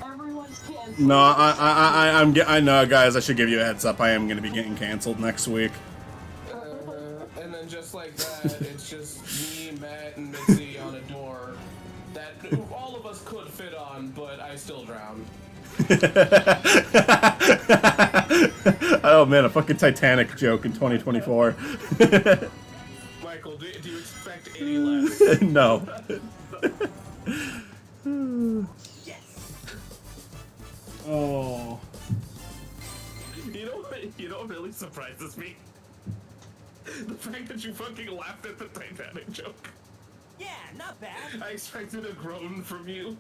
Everyone's canceled. No, I know, guys. I should give you a heads up. I am going to be getting canceled next week. And then just like that, it's just me, Matt, and Mitzi on a door that all of us could fit on, but I still drown. Oh man, a fucking Titanic joke in 2024. Michael, do you expect any less? No. Oh. You know what really surprises me? The fact that you fucking laughed at the Titanic joke. Yeah, not bad. I expected a groan from you.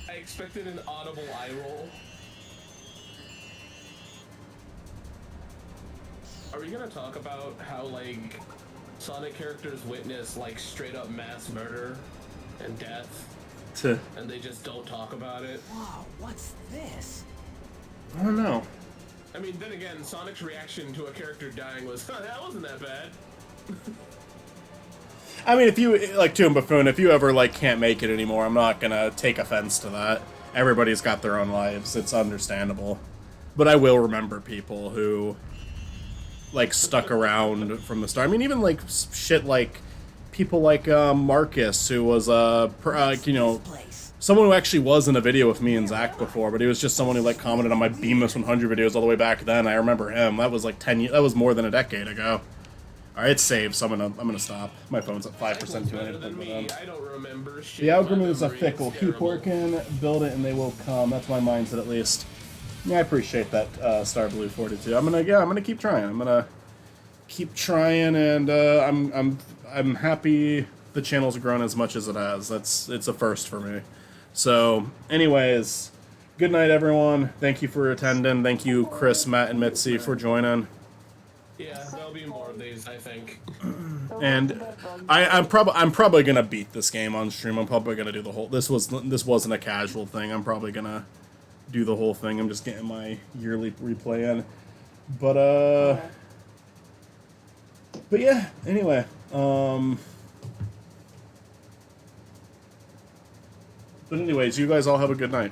I expected an audible eye roll. Are we gonna talk about how, like, Sonic characters witness, like, straight up mass murder and death, and they just don't talk about it? Whoa, what's this? I don't know. I mean, then again, Sonic's reaction to a character dying was, huh, that wasn't that bad. I mean, if you, like Toon Buffoon, if you ever, like, can't make it anymore, I'm not gonna take offense to that. Everybody's got their own lives. It's understandable. But I will remember people who, like, stuck around from the start. I mean, even, like, shit like people like Marcus, who was, you know, someone who actually was in a video with me and Zach before, but he was just someone who, like, commented on my Beamus 100 videos all the way back then. I remember him. That was, like, 10 years. That was more than a decade ago. Alright, it's saved, so I'm gonna stop. My phone's at 5% too. I don't remember shit. The algorithms My are memory is fickle. Keep terrible. working, build it, and they will come. That's my mindset, at least. Yeah, I appreciate that, Star Blue 42. I'm gonna keep trying. I'm gonna keep trying, and I'm happy the channel's grown as much as it has. It's a first for me. So, anyways, good night, everyone. Thank you for attending. Thank you, Chris, Matt, and Mitzi, for joining. Yeah, there'll be more of these, I think. And I'm probably gonna beat this game on stream. I'm probably gonna do the whole. This wasn't a casual thing. I'm probably gonna do the whole thing. I'm just getting my yearly replay in. But yeah. Anyway, But anyways, you guys all have a good night.